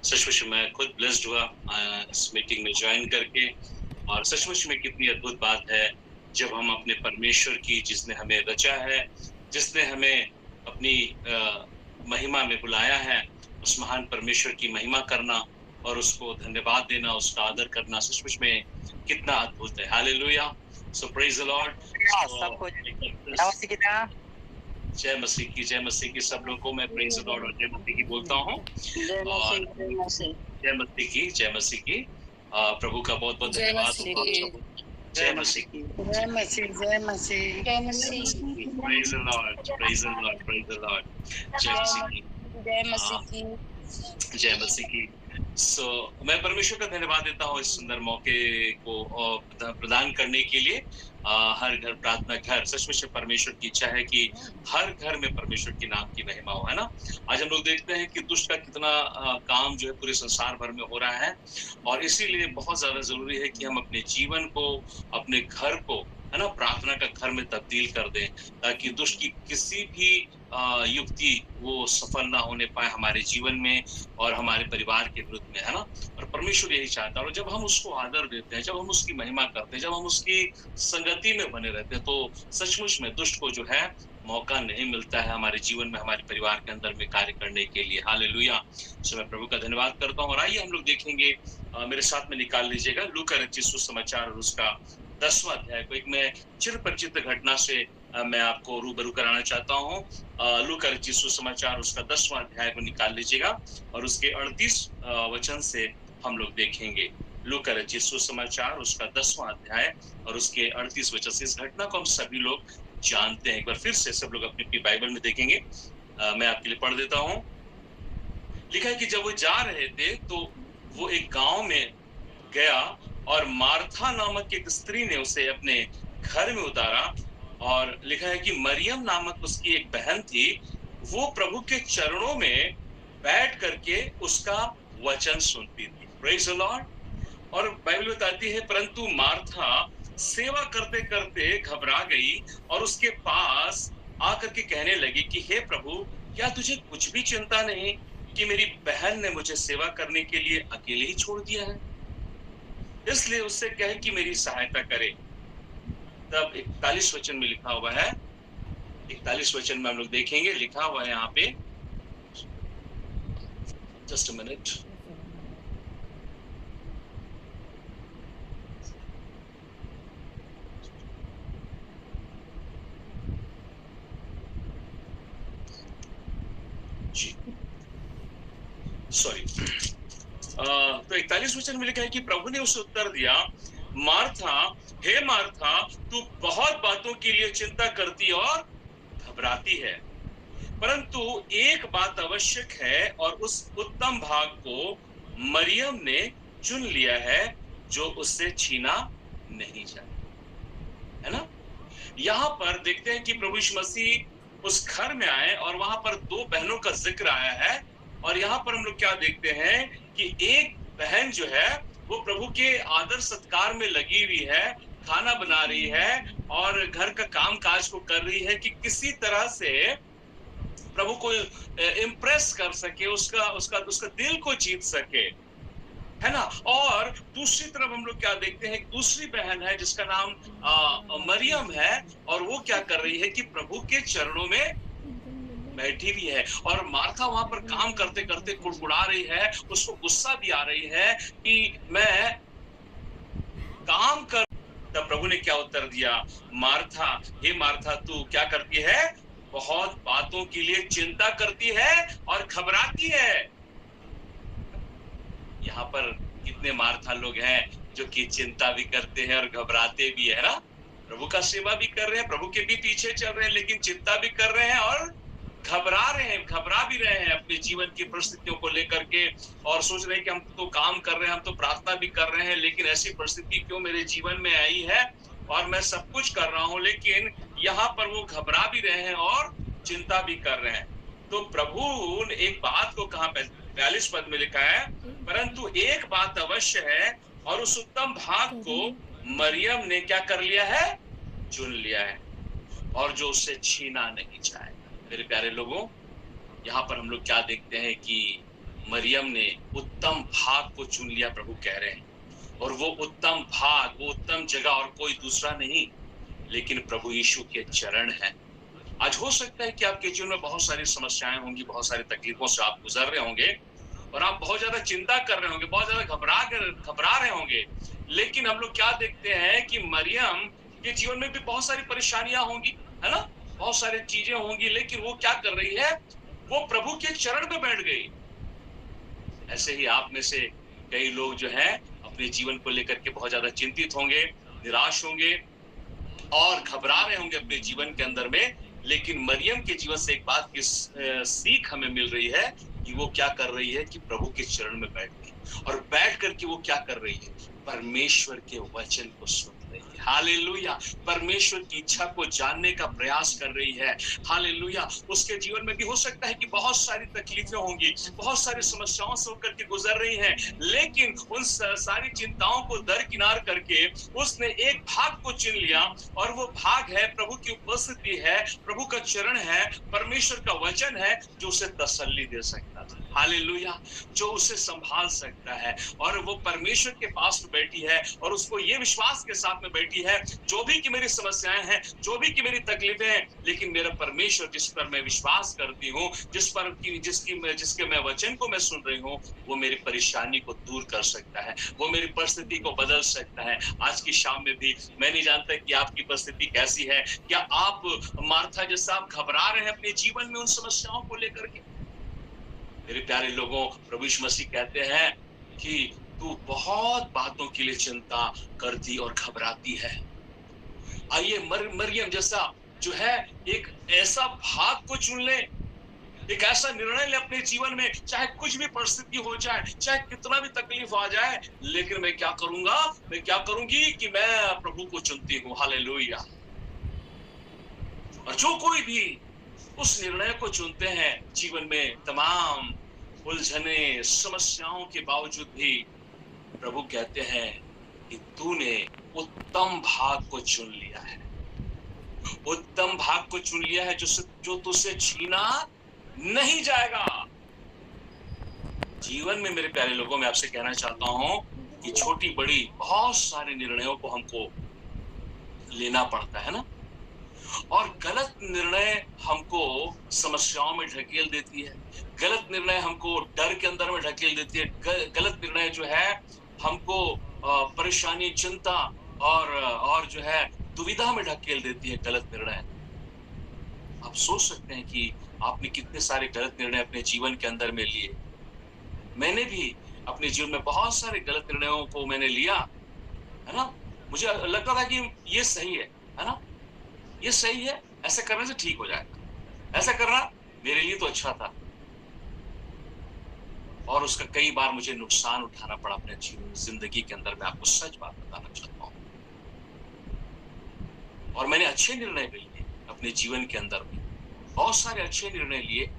सचमुच मैं खुद ब्लेस्ड हुआ इस मीटिंग में ज्वाइन करके। और सचमुच में कितनी अद्भुत बात है जब हम अपने परमेश्वर की, जिसने हमें रचा है, जिसने हमें अपनी महिमा में बुलाया है, उस महान परमेश्वर की महिमा करना और उसको धन्यवाद देना, उसका आदर करना सचमुच में कितना अद्भुत है। Hallelujah. So praise the Lord. सबको जय मसीह की, जय मसीह की। सब लोगों को मैं प्रेज द लॉर्ड और जय मसीह की बोलता हूँ। और जय मसीह की, जय मसीह की। प्रभु का बहुत बहुत धन्यवाद। जय मसीह की, जय मसीह, जय मसीह, जय मसीह। Praise the Lord, praise the Lord, praise the Lord. जय मसीह की, जय मसीह की, जय मसीह की। मैं परमेश्वर का धन्यवाद देता हूँ इस सुंदर मौके को प्रदान करने के लिए। हर घर प्रार्थना घर, सचमुच परमेश्वर की इच्छा है कि हर घर में परमेश्वर के नाम की महिमा हो, है ना। आज हम लोग देखते हैं कि दुष्ट का कितना काम जो है पूरे संसार भर में हो रहा है, और इसीलिए बहुत ज्यादा जरूरी है कि हम अपने जीवन को, अपने घर को, है ना, प्रार्थना का घर में तब्दील कर दें, ताकि दुष्ट की किसी भी युक्ति वो सफल ना होने पाए हमारे जीवन में और हमारे परिवार के विरुद्ध में, है ना। और परमेश्वर यही चाहता है, और जब हम उसको आदर देते हैं, जब हम उसकी महिमा करते हैं, जब हम उसकी संगति में बने रहते हैं, तो सचमुच में दुष्ट को जो है मौका नहीं मिलता है हमारे जीवन में, हमारे परिवार के अंदर में कार्य करने के लिए। हालेलुया। सो मैं प्रभु का धन्यवाद करता हूँ। और आइए हम लोग देखेंगे, मेरे साथ में निकाल लीजिएगा लूका रचित सुसमाचार और उसका 10वां अध्याय को। एक मैं चिरपरिचित घटना से मैं आपको रूबरू कराना चाहता हूँ। लूका रचित सुसमाचार उसका 10वां अध्याय को निकाल लीजिएगा और उसके 38 वचन से हम लोग देखेंगे। लूका रचित सुसमाचार उसका 10वां अध्याय और उसके 38 वचन से। इस घटना को हम सभी लोग जानते हैं। एक बार फिर से सब लोग अपनी अपनी बाइबल में देखेंगे। मैं आपके लिए पढ़ देता हूँ। लिखा है कि जब वो जा रहे थे तो वो एक गांव में गया और मार्था नामक एक स्त्री ने उसे अपने घर में उतारा। और लिखा है कि मरियम नामक उसकी एक बहन थी, वो प्रभु के चरणों में बैठ करके उसका वचन सुनती थी। Praise the Lord. और बाइबल बताती है, परंतु मार्था सेवा करते करते घबरा गई और उसके पास आकर के कहने लगी कि हे प्रभु, क्या तुझे कुछ भी चिंता नहीं कि मेरी बहन ने मुझे सेवा करने के लिए अकेले ही छोड़ दिया है? इसलिए उससे कहे कि मेरी सहायता करे। तब 41 वचन में लिखा हुआ है, 41 वचन में हम लोग देखेंगे, लिखा हुआ है यहाँ पे, जस्ट अ मिनट। जी सॉरी। तो 41 वचन में लिखा है कि प्रभु ने उसे उत्तर दिया, मार्था, हे मार्था, तू बहुत बातों के लिए चिंता करती और घबराती है, परंतु एक बात आवश्यक है और उस उत्तम भाग को मरियम ने चुन लिया है जो उससे छीना नहीं जाए, है ना। यहाँ पर देखते हैं कि प्रभु यीशु मसीह उस घर में आए और वहां पर दो बहनों का जिक्र आया है। और यहाँ पर हम लोग क्या देखते हैं कि एक बहन जो है वो प्रभु के आदर सत्कार में लगी हुई है, खाना बना रही है और घर का काम काज को कर रही है कि किसी तरह से प्रभु को इम्प्रेस कर सके, उसका दिल को जीत सके, है ना। और दूसरी तरफ हम लोग क्या देखते हैं, दूसरी बहन है जिसका नाम मरियम है, और वो क्या कर रही है कि प्रभु के चरणों में बैठी भी है। और मार्था वहां पर काम करते करते कुड़कुड़ा रही है, उसको गुस्सा भी आ रही है कि मैं काम कर। तब प्रभु ने क्या उत्तर दिया, मार्था, हे मार्था, तू क्या करती है? बहुत बातों के लिए चिंता करती है और घबराती है। यहाँ पर कितने मार्था लोग हैं जो कि चिंता भी करते हैं और घबराते भी है ना। प्रभु का सेवा भी कर रहे हैं, प्रभु के भी पीछे चल रहे हैं, लेकिन चिंता भी कर रहे हैं और घबरा रहे हैं, घबरा भी रहे हैं अपने जीवन की परिस्थितियों को लेकर के, और सोच रहे हैं कि हम तो काम कर रहे हैं, हम तो प्रार्थना भी कर रहे हैं, लेकिन ऐसी परिस्थिति क्यों मेरे जीवन में आई है, और मैं सब कुछ कर रहा हूं, लेकिन यहाँ पर वो घबरा भी रहे हैं और चिंता भी कर रहे हैं। तो प्रभु ने एक बात को कहा, 42 पद में लिखा है, परंतु एक बात अवश्य है और उस उत्तम भाग को मरियम ने क्या कर लिया है? चुन लिया है, और जो उससे छीना नहीं जाएगा। मेरे प्यारे लोगों, यहाँ पर हम लोग क्या देखते हैं कि मरियम ने उत्तम भाग को चुन लिया, प्रभु कह रहे हैं। और वो उत्तम भाग, वो उत्तम जगह और कोई दूसरा नहीं, लेकिन प्रभु यीशु के चरण है। आज हो सकता है कि आपके जीवन में बहुत सारी समस्याएं होंगी, बहुत सारी तकलीफों से आप गुजर रहे होंगे और आप बहुत ज्यादा चिंता कर रहे होंगे, बहुत ज्यादा घबरा रहे होंगे। लेकिन हम लोग क्या देखते हैं कि मरियम के जीवन में भी बहुत सारी परेशानियां होंगी, है ना, बहुत सारी चीजें होंगी, लेकिन वो क्या कर रही है, वो प्रभु के चरण में बैठ गई। ऐसे ही आप में से कई लोग जो है अपने जीवन को लेकर के बहुत ज्यादा चिंतित होंगे, निराश होंगे और घबरा रहे होंगे अपने जीवन के अंदर में। लेकिन मरियम के जीवन से एक बात की सीख हमें मिल रही है कि वो क्या कर रही है कि प्रभु के चरण में बैठ गई और बैठ करके वो क्या कर रही है, परमेश्वर के वचन को सुन रही है। हालेलुया। परमेश्वर की इच्छा को जानने का प्रयास कर रही है। हालेलुया। उसके जीवन में भी हो सकता है कि बहुत सारी तकलीफें होंगी, बहुत सारी समस्याओं से होकर के गुजर रही हैं, लेकिन उन सारी चिंताओं को दरकिनार करके उसने एक भाग को चुन लिया और वो भाग है प्रभु की उपस्थिति है, प्रभु का चरण है, परमेश्वर का वचन है जो उसे तसल्ली दे सकता था। हालेलुया। जो उसे संभाल सकता है और वो परमेश्वर के पास में बैठी है और उसको ये विश्वास के साथ में बैठी है, जो भी कि मेरी समस्याएं हैं, जो भी कि मेरी तकलीफें हैं, लेकिन मेरा परमेश्वर जिस पर मैं विश्वास करती हूँ, जिसके मैं वचन को मैं सुन रही हूँ, वो मेरी परेशानी को दूर कर सकता है, वो मेरी परिस्थिति को बदल सकता है। आज की शाम में भी मैं नहीं जानता कि आपकी परिस्थिति कैसी है। क्या आप मार्था जैसा आप घबरा रहे हैं अपने जीवन में उन समस्याओं को लेकर के? मेरे प्यारे लोगों, प्रभु यीशु मसीह कहते हैं कि तू बहुत बातों के लिए चिंता करती और घबराती है। आइए मरियम जैसा जो है एक ऐसा भाग को चुन ले, एक ऐसा निर्णय ले अपने जीवन में, चाहे कुछ भी परिस्थिति हो जाए, चाहे कितना भी तकलीफ आ जाए, लेकिन मैं क्या करूंगा, मैं क्या करूंगी कि मैं प्रभु को चुनती हूँ। हालेलुया। और जो कोई भी उस निर्णय को चुनते हैं, जीवन में तमाम उलझने समस्याओं के बावजूद भी प्रभु कहते हैं कि तूने उत्तम भाग को चुन लिया है, उत्तम भाग को चुन लिया है जो तुझसे छीना नहीं जाएगा। जीवन में मेरे प्यारे लोगों, मैं आपसे कहना चाहता हूं कि छोटी बड़ी बहुत सारे निर्णयों को हमको लेना पड़ता है ना, और गलत निर्णय हमको समस्याओं में ढकेल देती है, गलत निर्णय हमको डर के अंदर में ढकेल देती है, गलत निर्णय जो है हमको परेशानी, चिंता और जो है दुविधा में ढकेल देती है। गलत निर्णय, आप सोच सकते हैं कि आपने कितने सारे गलत निर्णय अपने जीवन के अंदर में लिए। मैंने भी अपने जीवन में बहुत सारे गलत निर्णयों को मैंने लिया, है ना। मुझे लगता था कि ये सही है ना, ये सही है, ऐसा करने से ठीक हो जाएगा, ऐसा करना मेरे लिए तो अच्छा था, और उसका कई बार मुझे नुकसान उठाना पड़ा अपने जीवन जिंदगी के अंदर। मैं आपको सच बात बताना चाहता हूँ। और मैंने अच्छे निर्णय भी लिए अपने जीवन के अंदर में, बहुत सारे अच्छे निर्णय लिए,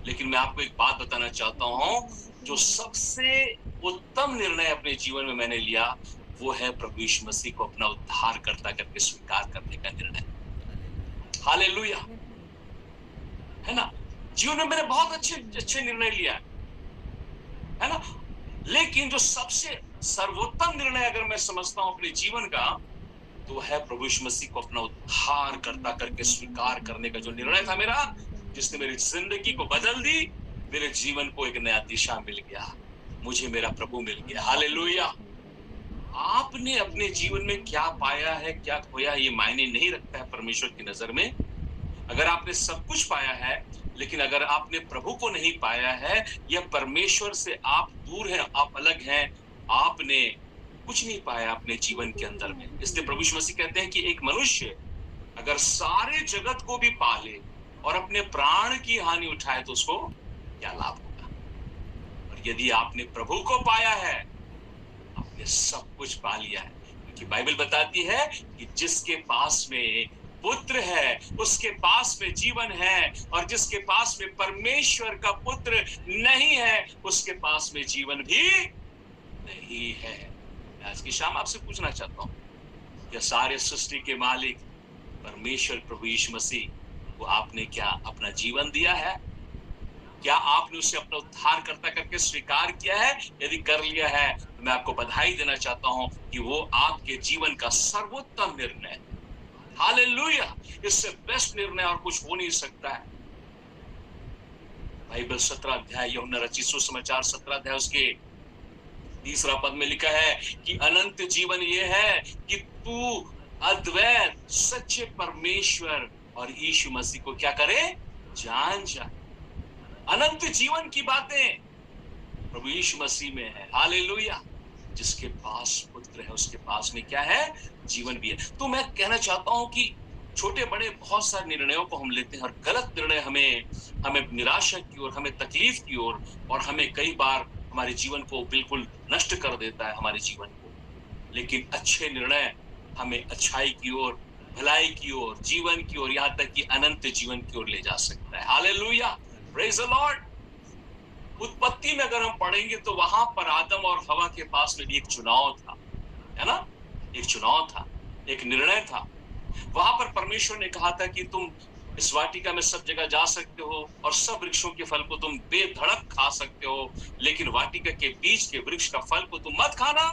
लेकिन मैं आपको एक बात बताना चाहता हूँ, जो सबसे उत्तम निर्णय अपने जीवन में मैंने लिया वो है प्रभु यीशु मसीह को अपना उद्धारकर्ता करके स्वीकार करने का निर्णय। हालेलुया, है ना। जीवन में मैंने बहुत अच्छे निर्णय लिया है ना, लेकिन जो सबसे सर्वोत्तम निर्णय अगर मैं समझता हूं अपने जीवन का, तो है प्रभु यीशु मसीह को अपना उद्धारकर्ता करके स्वीकार करने का जो निर्णय था मेरा, जिसने मेरी जिंदगी को बदल दी, मेरे जीवन को एक नया दिशा मिल गया, मुझे मेरा प्रभु मिल गया। हालेलुया। आपने अपने जीवन में क्या पाया है, क्या खोया, ये मायने नहीं रखता है परमेश्वर की नजर में। अगर आपने सब कुछ पाया है, लेकिन अगर आपने प्रभु को नहीं पाया है, या परमेश्वर से आप दूर हैं, आप अलग हैं, आपने कुछ नहीं पाया अपने जीवन के अंदर में। इसलिए प्रभु यीशु मसीह कहते हैं कि एक मनुष्य अगर सारे जगत को भी पाले और अपने प्राण की हानि उठाए तो उसको क्या लाभ होगा। और यदि आपने प्रभु को पाया है, आपने सब कुछ पा लिया है, क्योंकि बाइबल बताती है कि जिसके पास में पुत्र है उसके पास में जीवन है, और जिसके पास में परमेश्वर का पुत्र नहीं है उसके पास में जीवन भी नहीं है। आज की शाम आपसे पूछना चाहता हूं, क्या सारे सृष्टि के मालिक परमेश्वर प्रभु यीशु मसीह को आपने क्या अपना जीवन दिया है? क्या आपने उसे अपना उद्धारकर्ता करके स्वीकार किया है? यदि कर लिया है तो मैं आपको बधाई देना चाहता हूं कि वो आपके जीवन का सर्वोत्तम निर्णय है। हालेलुया! इससे बेस्ट निर्णय और कुछ हो नहीं सकता है। बाइबल 17 अध्याय यूहन्ना रचित सुसमाचार 17 अध्याय उसके 3 पद में लिखा है कि अनंत जीवन ये है कि तू अद्वैत सच्चे परमेश्वर और यीशु मसीह को क्या करे? जान जा। अनंत जीवन की बातें प्रभु यीशु मसीह में है। हालेलुया! जिसके पास पुत्र है उसके पास में क्या है? जीवन भी है। तो मैं कहना चाहता हूं कि छोटे बड़े बहुत सारे निर्णयों को हम लेते हैं और गलत निर्णय हमें निराशा की ओर, हमें तकलीफ की ओर और हमें कई बार हमारे जीवन को बिल्कुल नष्ट कर देता है हमारे जीवन को। लेकिन अच्छे निर्णय हमें अच्छाई की ओर, भलाई की ओर, जीवन की ओर, यहां तक कि अनंत जीवन की ओर ले जा सकता है। हालेलुया! Praise the Lord! उत्पत्ति में अगर हम पढ़ेंगे तो वहां पर आदम और हवा के पास में भी एक चुनाव था, है ना? एक चुनाव था, एक निर्णय था। वहां पर परमेश्वर ने कहा था कि तुम इस वाटिका में सब जगह जा सकते हो और सब वृक्षों के फल को तुम बेधड़क खा सकते हो, लेकिन वाटिका के बीच के वृक्ष का फल को तुम मत खाना,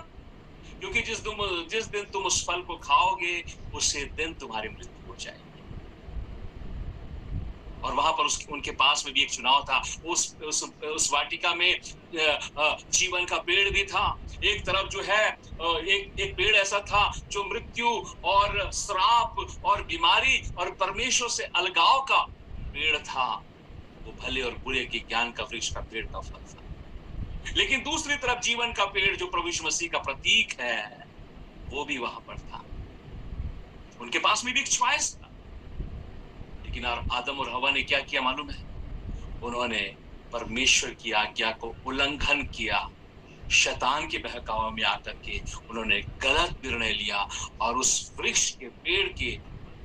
क्योंकि जिस दिन तुम उस फल को खाओगे उसी दिन तुम्हारी मृत्यु हो जाएगी। और वहां पर उनके पास में भी एक चुनाव था। उस वाटिका में जीवन का पेड़ भी था। एक तरफ जो है एक पेड़ ऐसा था जो मृत्यु और श्राप और बीमारी और परमेश्वर से अलगाव का पेड़ था। वो भले और बुरे के ज्ञान का वृक्ष का पेड़ का फल था। लेकिन दूसरी तरफ जीवन का पेड़ जो प्रभु यीशु मसीह का प्रतीक है वो भी वहां पर था। उनके पास में भी एक चॉइस था। लेकिन आदम और हवा ने क्या किया मालूम है? उन्होंने परमेश्वर की आज्ञा को उल्लंघन किया। शैतान के बहकावे में आकर के उन्होंने गलत निर्णय लिया और उस वृक्ष के पेड़ के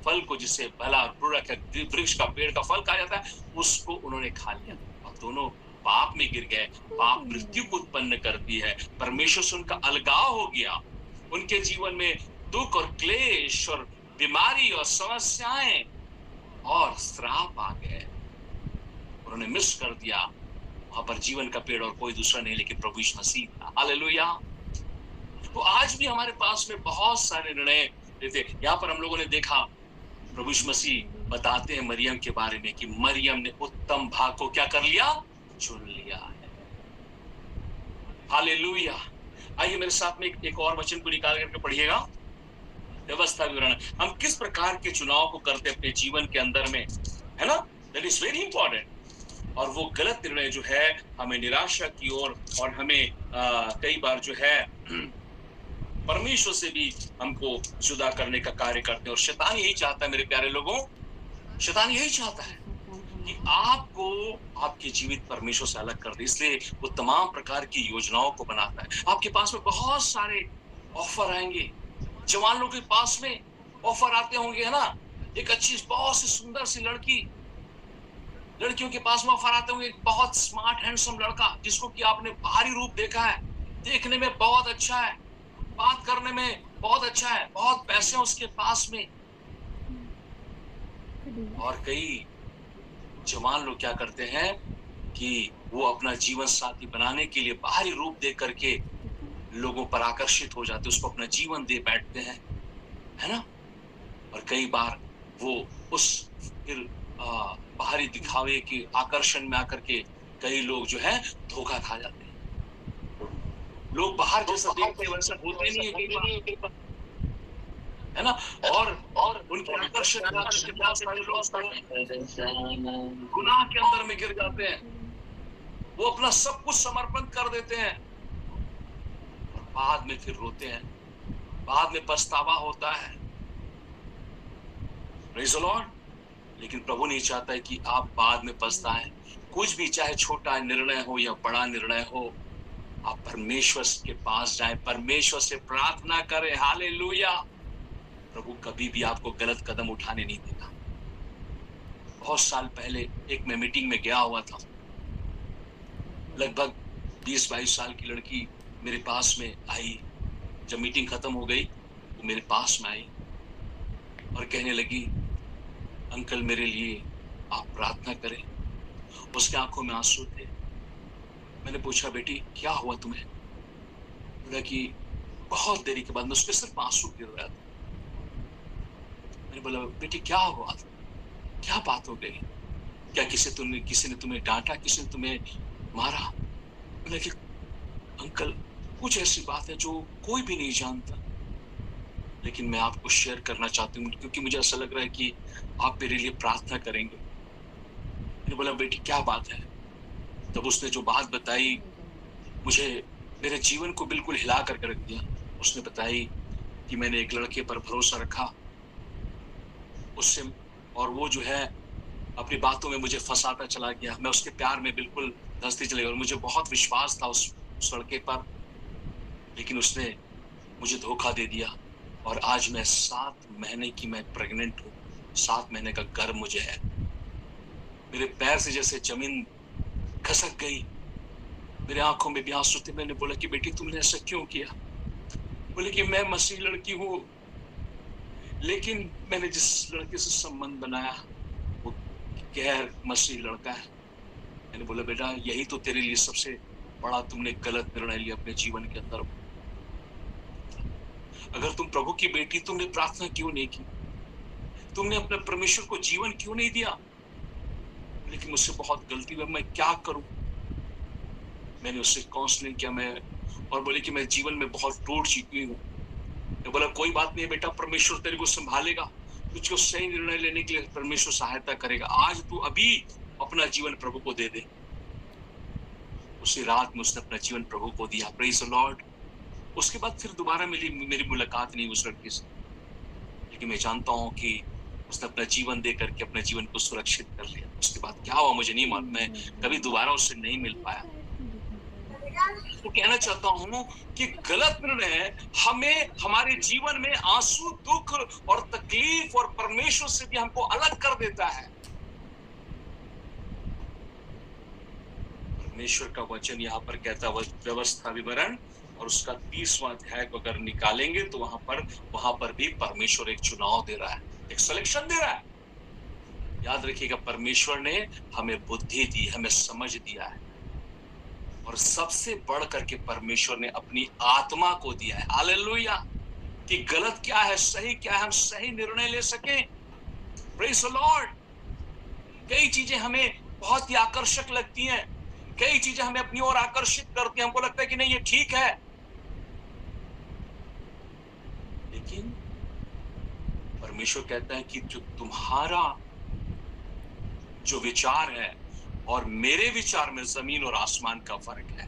फल को, जिसे भला बुरा वृक्ष का पेड़ का फल कहा जाता है, उसको उन्होंने खा लिया और दोनों पाप में गिर गए। पाप मृत्यु को उत्पन्न करती है। परमेश्वर से उनका अलगाव हो गया। उनके जीवन में दुख और क्लेश और बीमारी और समस्याएं और श्राप आ गए। उन्होंने मिस कर दिया। वहां पर जीवन का पेड़ और कोई दूसरा नहीं लेकिन प्रभु यीशु मसीह था। हालेलुया! तो आज भी हमारे पास में बहुत सारे निर्णय लेते। यहाँ पर हम लोगों ने देखा प्रभु यीशु मसीह बताते हैं मरियम के बारे में कि मरियम ने उत्तम भाग को क्या कर लिया? चुन लिया है। हालेलुया! आइए मेरे साथ में एक और वचन को निकाल करके पढ़िएगा। व्यवस्था विवरण। हम किस प्रकार के चुनाव को करते अपने जीवन के अंदर में, है ना? That is very important. और वो गलत निर्णय जो है हमें निराशा की ओर और हमें कई बार जो है परमेश्वर से भी हमको जुदा करने का कार्य करते हैं। और शैतान यही चाहता है मेरे प्यारे लोगों, शैतान यही चाहता है कि आपको आपके जीवित परमेश्वर से अलग कर दे। इसलिए वो तमाम प्रकार की योजनाओं को बनाता है। आपके पास में बहुत सारे ऑफर आएंगे। जवान लोगों के पास में ऑफर आते होंगे, है ना? एक अच्छी बहुत सी सुंदर सी लड़कियों के पास में ऑफर आते होंगे। एक बहुत स्मार्ट हैंडसम लड़का जिसको कि आपने बाहरी रूप देखा है, देखने में बहुत अच्छा है, बात करने में बहुत अच्छा है, बहुत पैसे हैं उसके पास में। और कई जवान लोग क्या करते हैं कि वो अपना जीवन साथी बनाने के लिए बाहरी रूप देख करके लोगों पर आकर्षित हो जाते, उसको अपना जीवन दे बैठते हैं, है ना? और कई बार वो उस फिर बाहरी दिखावे के आकर्षण में आकर के कई लोग जो है धोखा खा जाते हैं। लोग बाहर जैसा देखते हैं वैसा होते नहीं है कई बार, है ना? और उनके आकर्षण के बहुत सारे लोग गुनाह के अंदर में गिर जाते हैं। वो अपना सब कुछ समर्पण कर देते हैं और बाद में फिर रोते हैं, बाद में पछतावा होता है। Praise the Lord. लेकिन प्रभु नहीं चाहता है कि आप बाद में पछताएं। कुछ भी, चाहे छोटा निर्णय हो या बड़ा निर्णय हो, आप परमेश्वर के पास जाएं, परमेश्वर से प्रार्थना करें। हालेलुया! प्रभु कभी भी आपको गलत कदम उठाने नहीं देगा। बहुत साल पहले एक मैं मीटिंग में गया हुआ था। लगभग 20-22 साल की लड़की मेरे पास में आई। जब मीटिंग खत्म हो गई वो मेरे पास में आई और कहने लगी, अंकल मेरे लिए आप प्रार्थना करें। उसके आंखों में आंसू थे। मैंने पूछा, बेटी क्या हुआ तुम्हें? बोला कि बहुत देरी के बाद मैं उसके सिर्फ आंसू गिर रहा था। मैंने बोला, बेटी क्या हुआ? क्या बात हो गई? क्या किसी ने तुम्हें डांटा, किसी ने तुम्हें मारा? बोला कि अंकल कुछ ऐसी बात है जो कोई भी नहीं जानता, लेकिन मैं आपको शेयर करना चाहती हूँ क्योंकि मुझे ऐसा लग रहा है कि आप मेरे लिए प्रार्थना करेंगे। मैंने बोला, बेटी क्या बात है? तब उसने जो बात बताई मुझे मेरे जीवन को बिल्कुल हिला करके रख दिया। उसने बताई कि मैंने एक लड़के पर भरोसा रखा उससे, और वो जो है अपनी बातों में मुझे फंसाता चला गया। मैं उसके प्यार में बिल्कुल धंसती चली गई और मुझे बहुत विश्वास था उस लड़के पर, लेकिन उसने मुझे धोखा दे दिया। और आज मैं 7 महीने की मैं प्रेग्नेंट हूँ। 7 महीने का गर्भ मुझे है। मेरे पैर से जैसे जमीन खसक गई, मेरे आंखों में भी आंसू थे। मैंने बोला कि बेटी तुमने ऐसा क्यों किया? बोले कि मैं मसीह लड़की हूँ, लेकिन मैंने जिस लड़के से संबंध बनाया वो गैर मसीह लड़का है। मैंने बोला, बेटा यही तो तेरे लिए सबसे बड़ा तुमने गलत निर्णय लिया अपने जीवन के अंदर। अगर तुम प्रभु की बेटी, तुमने प्रार्थना क्यों नहीं की? तुमने अपने परमेश्वर को जीवन क्यों नहीं दिया? लेकिन मुझसे बहुत गलती हुई, मैं क्या करूं? मैंने उससे काउंसलिंग किया, और बोले कि मैं जीवन में बहुत टूट चुकी हूँ। मैं बोला, कोई बात नहीं बेटा, परमेश्वर तेरे को संभालेगा, तुझको सही निर्णय लेने के लिए परमेश्वर सहायता करेगा। आज तू अभी अपना जीवन प्रभु को दे दे। उसी रात में उसने अपना जीवन प्रभु को दिया। Praise the Lord. उसके बाद फिर दोबारा मेरी मुलाकात नहीं उस लड़के से, लेकिन मैं जानता हूँ कि उसने अपना जीवन दे करके अपने जीवन को सुरक्षित कर लिया। उसके बाद क्या हुआ मुझे नहीं मालूम, मैं कभी दोबारा उससे नहीं मिल पाया। तो कहना चाहता हूँ कि गलत निर्णय हमें हमारे जीवन में आंसू, दुख और तकलीफ और परमेश्वर से भी हमको अलग कर देता है। परमेश्वर का वचन यहाँ पर कहता है, व्यवस्था विवरण और उसका 30वां अध्याय को अगर निकालेंगे तो वहां पर भी परमेश्वर एक चुनाव दे रहा है, एक सिलेक्शन दे रहा है। याद रखिएगा, परमेश्वर ने हमें बुद्धि दी, हमें समझ दिया है, और सबसे बढ़ करके परमेश्वर ने अपनी आत्मा को दिया है। हालेलुया। कि गलत क्या है, सही क्या है, हम सही निर्णय ले सकें। Praise the Lord. कई चीजें हमें बहुत ही आकर्षक लगती हैं, कई चीजें हमें अपनी ओर आकर्षित करती हैं, हमको लगता है कि नहीं ये ठीक है, लेकिन परमेश्वर कहता है कि जो तुम्हारा जो विचार है और मेरे विचार में जमीन और आसमान का फर्क है।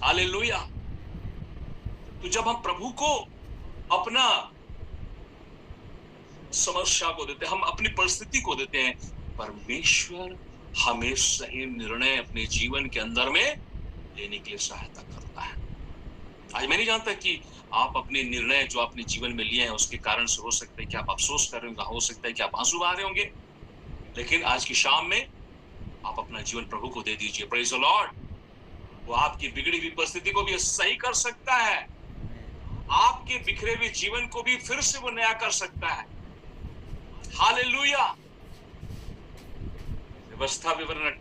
हालेलुया। तो जब हम प्रभु को अपना समस्या को देते हैं, हम अपनी परिस्थिति को देते हैं, परमेश्वर हमें सही निर्णय अपने जीवन के अंदर में लेने के लिए सहायता करता है। आज मैं नहीं जानता कि आप अपने निर्णय जो अपने जीवन में लिए हैं उसके कारण से हो सकता है कि आप अफसोस कर रहे होंगे, हो सकता है कि आप आंसू बहा रहे होंगे, लेकिन आज की शाम में आप अपना जीवन प्रभु को दे दीजिए। Praise the Lord. वो आपकी बिगड़ी हुई परिस्थिति को भी सही कर सकता है, आपके बिखरे हुए जीवन को भी फिर से वो नया कर सकता है। हालेलुया। व्यवस्था विवरण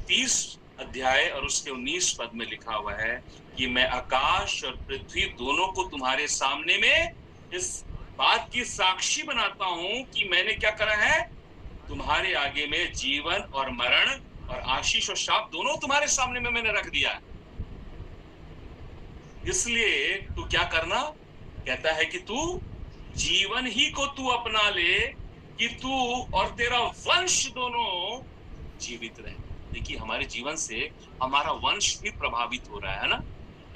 30 अध्याय और उसके 19 पद में लिखा हुआ है कि मैं आकाश और पृथ्वी दोनों को तुम्हारे सामने में इस बात की साक्षी बनाता हूं कि मैंने क्या करा है, तुम्हारे आगे में जीवन और मरण और आशीष और शाप दोनों तुम्हारे सामने में मैंने रख दिया है। इसलिए तू क्या करना, कहता है कि तू जीवन ही को तू अपना ले, कि तू और तेरा वंश दोनों जीवित रहे। देखिए, हमारे जीवन से हमारा वंश भी प्रभावित हो रहा है ना।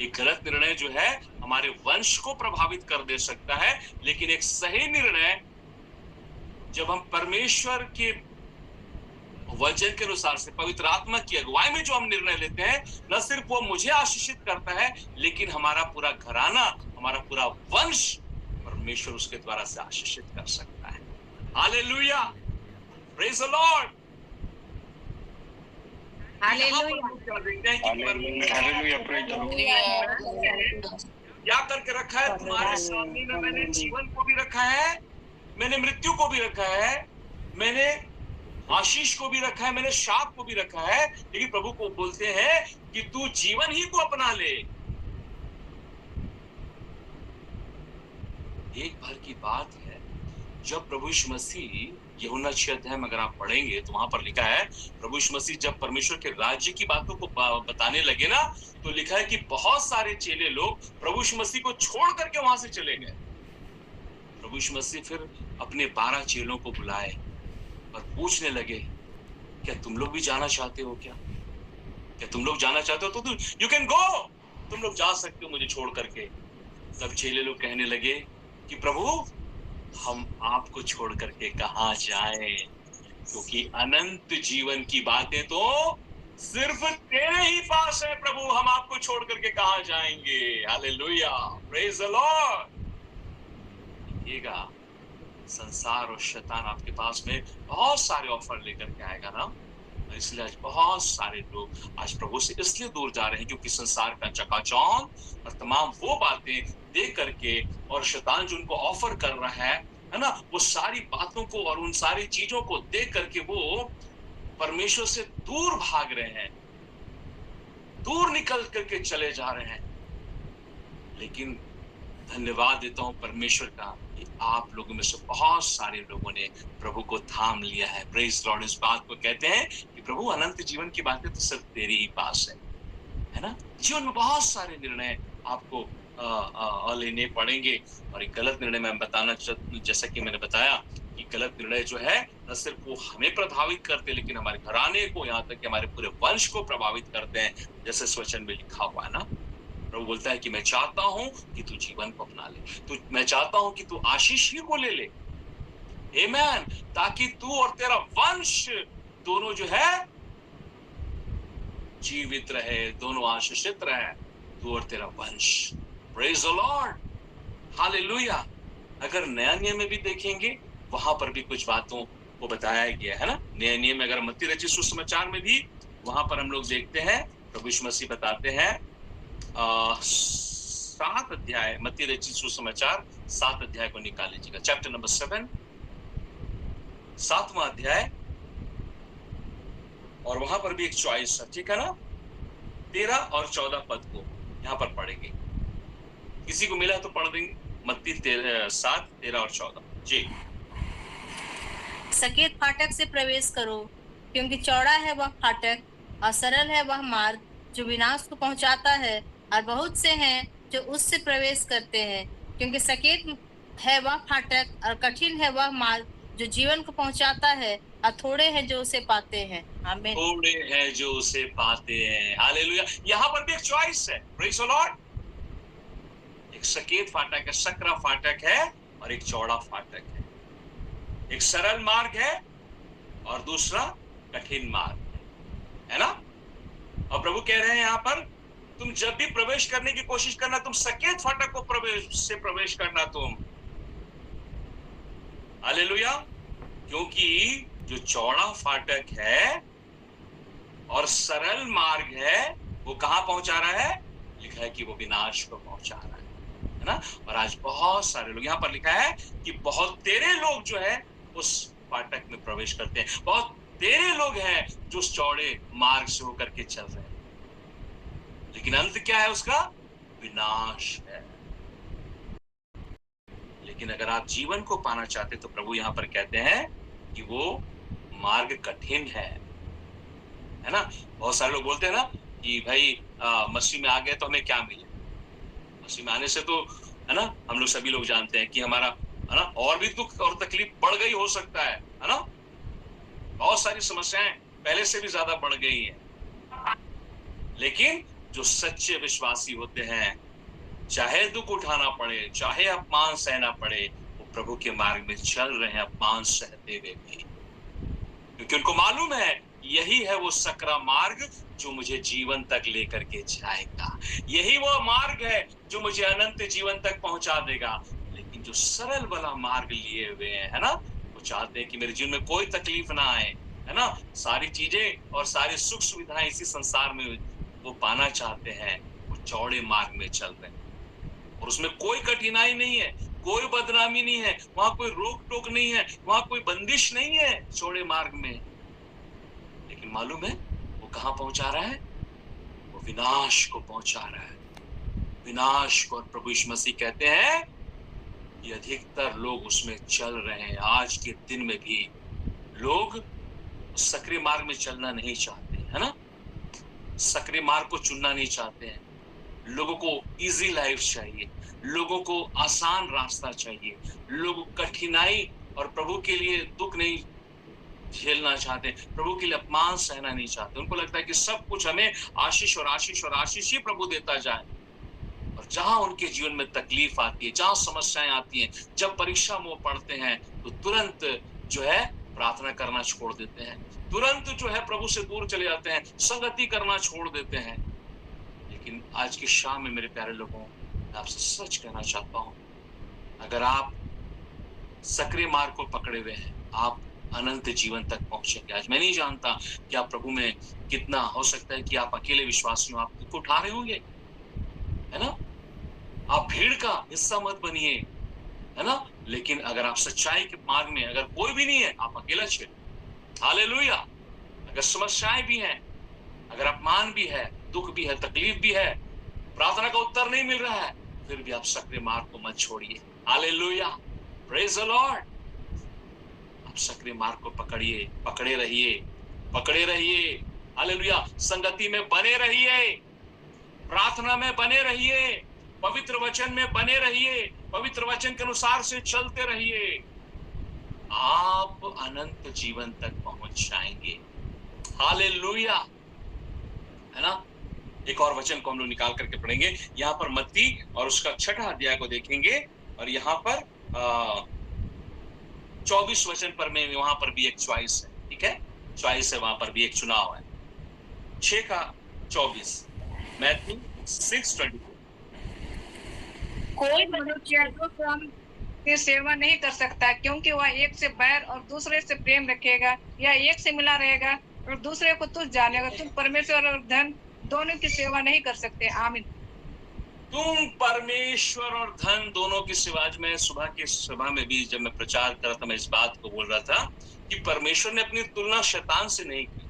एक गलत निर्णय जो है हमारे वंश को प्रभावित कर दे सकता है, लेकिन एक सही निर्णय जब हम परमेश्वर के वचन के अनुसार से पवित्र आत्मा की अगुवाई में जो हम निर्णय लेते हैं, न सिर्फ वो मुझे आशीषित करता है, लेकिन हमारा पूरा घराना, हमारा पूरा वंश परमेश्वर उसके द्वारा से आशीषित कर सकता है। हालेलुया। Praise the Lord. क्या करके रखा है तुम्हारे सामने में, मैंने जीवन को भी रखा है, मैंने मृत्यु को भी रखा है, मैंने आशीष को भी रखा है, मैंने शाप को भी रखा है, लेकिन प्रभु को बोलते हैं कि तू जीवन ही को अपना ले। एक बार की बात है, जब प्रभु यीशु मसीह यूहन्ना 6 अध्याय में अगर आप पढ़ेंगे तो वहां पर लिखा है, प्रभु यीशु मसीह जब परमेश्वर के राज्य की बातों को बताने लगे ना, तो लिखा है कि बहुत सारे चेले लोग प्रभु यीशु मसीह को छोड़ करके वहां से चले गए। प्रभु यीशु मसीह फिर अपने 12 चेलों को बुलाए और पूछने लगे, क्या तुम लोग भी जाना चाहते हो? क्या तुम लोग जाना चाहते हो? तो यू कैन गो, तुम लोग जा सकते हो मुझे छोड़ करके। तब चेले लोग कहने लगे कि प्रभु, हम आपको छोड़ करके कहां जाएं, क्योंकि अनंत जीवन की बातें तो सिर्फ तेरे ही पास है प्रभु, हम आपको छोड़ करके कहां जाएंगे। Hallelujah, praise the Lord. देखिएगा, संसार और शैतान आपके पास में बहुत सारे ऑफर लेकर के आएगा ना, इसलिए आज बहुत सारे लोग आज प्रभु से इसलिए दूर जा रहे हैं क्योंकि संसार का चकाचौंध और तमाम वो बातें देख करके, और शैतान जो उनको ऑफर कर रहा है ना, वो सारी बातों को और उन सारी चीजों को देख करके वो परमेश्वर से दूर भाग रहे हैं, दूर निकल करके चले जा रहे हैं। लेकिन धन्यवाद देता हूं परमेश्वर का कि आप लोगों में से बहुत सारे लोगों ने प्रभु को थाम लिया है। Praise Lord. इस बात को कहते हैं कि प्रभु, अनंत जीवन की बातें तो सिर्फ तेरे ही पास है ना। जीवन में बहुत सारे निर्णय आपको लेने पड़ेंगे, और एक गलत निर्णय मैं बताना, जैसा कि मैंने बताया कि गलत निर्णय जो है न सिर्फ वो हमें प्रभावित करते, लेकिन हमारे घराने को, यहाँ तक कि हमारे पूरे वंश को प्रभावित करते हैं, जैसे इस वचन में लिखा हुआ है ना। प्रभु बोलता है कि मैं चाहता हूं कि तू जीवन को अपना ले, तो मैं चाहता हूं कि तू आशीष ही को ले ले, आमेन, ताकि तू और तेरा वंश दोनों जो है जीवित रहे, दोनों आशीषित रहे, तू और तेरा वंश। Praise the Lord, hallelujah. अगर नया नियम में भी देखेंगे, वहां पर भी कुछ बातों को बताया गया है ना। नया नियम में अगर मत्ती रचित सुसमाचार में भी, वहां पर हम लोग देखते हैं प्रभु यीशु मसीह बताते हैं 7 अध्याय, मत्ती रचित सुसमाचार 7 अध्याय को निकाल लीजिएगा, चैप्टर नंबर 7, 7वां अध्याय, और वहां पर भी एक चॉइस है, ठीक है ना। 13 और 14 पद को यहाँ पर पढ़ेंगे, किसी को मिला तो पढ़ देंगे। मत्ती 7, 13 और 14 जी। सकेत फाटक से प्रवेश करो, क्योंकि चौड़ा है वह फाटक और सरल है वह मार्ग जो विनाश को पहुंचाता है, और बहुत से हैं जो उससे प्रवेश करते हैं। क्योंकि सकेत है वह फाटक और कठिन है वह मार्ग जो जीवन को पहुंचाता है, और थोड़े हैं जो उसे पाते हैं। आमीन। थोड़े हैं जो उसे पाते हैं। हालेलुया। यहाँ पर भी एक चॉइस है। Praise the Lord. एक सकेत फाटक है, सकरा फाटक है, और एक चौड़ा फाटक है। एक सरल मार्ग है और दूसरा कठिन मार्ग है ना। और प्रभु कह रहे हैं यहाँ पर, तुम जब भी प्रवेश करने की कोशिश करना, तुम सकेत फाटक को प्रवेश करना तुम। हालेलुया। क्योंकि जो चौड़ा फाटक है और सरल मार्ग है, वो कहां पहुंचा रहा है? लिखा है कि वो विनाश को पहुंचा रहा है ना। और आज बहुत सारे लोग, यहां पर लिखा है कि बहुत तेरे लोग जो है उस फाटक में प्रवेश करते हैं, बहुत तेरे लोग हैं जो उस चौड़े मार्ग से होकर के चल रहे हैं, लेकिन अंत क्या है उसका? विनाश है। लेकिन अगर आप जीवन को पाना चाहते तो प्रभु यहां पर कहते हैं कि वो मार्ग कठिन है ना। बहुत सारे लोग बोलते हैं ना कि भाई मसीह में आ गए तो हमें क्या मिले। मसीह में आने से तो है ना, हम लोग सभी लोग जानते हैं कि हमारा है ना और भी दुख और तकलीफ बढ़ गई हो सकता है ना। बहुत सारी समस्याएं पहले से भी ज्यादा बढ़ गई हैं, लेकिन जो सच्चे विश्वासी होते हैं, चाहे दुख उठाना पड़े, चाहे अपमान सहना पड़े, वो प्रभु के मार्ग में चल रहे हैं अपमान सहते हुए भी, क्योंकि उनको मालूम है यही है वो सकरा मार्ग जो मुझे जीवन तक लेकर के जाएगा, यही वो मार्ग है जो मुझे अनंत जीवन तक पहुंचा देगा। लेकिन जो सरल वाला मार्ग लिए हुए हैं है ना, वो चाहते हैं कि मेरे जीवन में कोई तकलीफ ना आए है ना, सारी चीजें और सारी सुख सुविधाएं इसी संसार में वो पाना चाहते हैं, वो चौड़े मार्ग में चल रहे हैं और उसमें कोई कठिनाई नहीं है, कोई बदनामी नहीं है, वहां कोई रोक टोक नहीं है, वहां कोई बंदिश नहीं है चौड़े मार्ग में। लेकिन मालूम है वो कहाँ पहुंचा रहा है? वो विनाश को पहुंचा रहा है, विनाश को। और प्रभु यीशु मसीह कहते हैं कि अधिकतर लोग उसमें चल रहे हैं। आज के दिन में भी लोग सक्रिय मार्ग में चलना नहीं चाहते, है ना? सक्रिय मार्ग को चुनना नहीं चाहते हैं। लोगों को इजी लाइफ चाहिए, लोगों को आसान रास्ता चाहिए, लोग कठिनाई और प्रभु के लिए दुख नहीं झेलना चाहते, प्रभु के लिए अपमान सहना नहीं चाहते। उनको लगता है कि सब कुछ हमें आशीष और आशीष और आशीष ही प्रभु देता जाए। और जहां उनके जीवन में तकलीफ आती है, जहां समस्याएं आती हैं, जब परीक्षा में वो पढ़ते हैं, तो तुरंत जो है प्रार्थना करना छोड़ देते हैं, तुरंत जो है प्रभु से दूर चले जाते हैं, संगति करना छोड़ देते हैं। लेकिन आज की शाम में मेरे प्यारे लोगों, मैं आपसे सच कहना चाहता हूं, अगर आप सक्रिय मार्ग को पकड़े हुए हैं, आप अनंत जीवन तक पहुंचेंगे। आज मैं नहीं जानता कि आप प्रभु में कितना, हो सकता है कि आप अकेले विश्वासी हो, आप दुख उठा रहे होंगे, है ना? आप भीड़ का हिस्सा मत बनिए, है ना? लेकिन अगर आप सच्चाई के मार्ग में अगर कोई भी नहीं है, आप अकेला चलिए। हालेलुया। अगर समस्याएं भी हैं, अगर अपमान भी है, दुख भी है, तकलीफ भी है, प्रार्थना का उत्तर नहीं मिल रहा है, फिर भी आप सक्रिय मार्ग को मत छोड़िए। Hallelujah, praise the Lord. आप सक्रिय मार्ग को पकड़िए, पकड़े रहिए, पकड़े रहिए। हालेलुया। संगति में बने रहिए, प्रार्थना में बने रहिए, पवित्र वचन में बने रहिए, पवित्र वचन के अनुसार से चलते रहिए। आप अनंत जीवन तक पहुंच जाएंगे। हालेलुया, है ना? एक और वचन को हम लोग निकाल करके पढ़ेंगे। यहाँ पर मत्ती और उसका 6वां अध्याय को देखेंगे, और यहाँ पर 24 वचन पर में वहां पर भी एक चॉइस है, ठीक है? चॉइस है, वहां पर भी एक चुनाव है। 6:24, मैथ्यू 6:24। कोई मनुष्य दो काम की सेवा नहीं कर सकता, क्योंकि वह एक से बैर और दूसरे से प्रेम रखेगा, या एक से मिला रहेगा और दूसरे को तुच्छ जानेगा। तुम परमेश्वर और धन दोनों की सेवा नहीं कर सकते। आमीन। तुम परमेश्वर और धन दोनों की सेवा। आज मैं सुबह की सभा में भी जब मैं प्रचार कर रहा था, मैं इस बात को बोल रहा था कि परमेश्वर ने अपनी तुलना शैतान से नहीं की,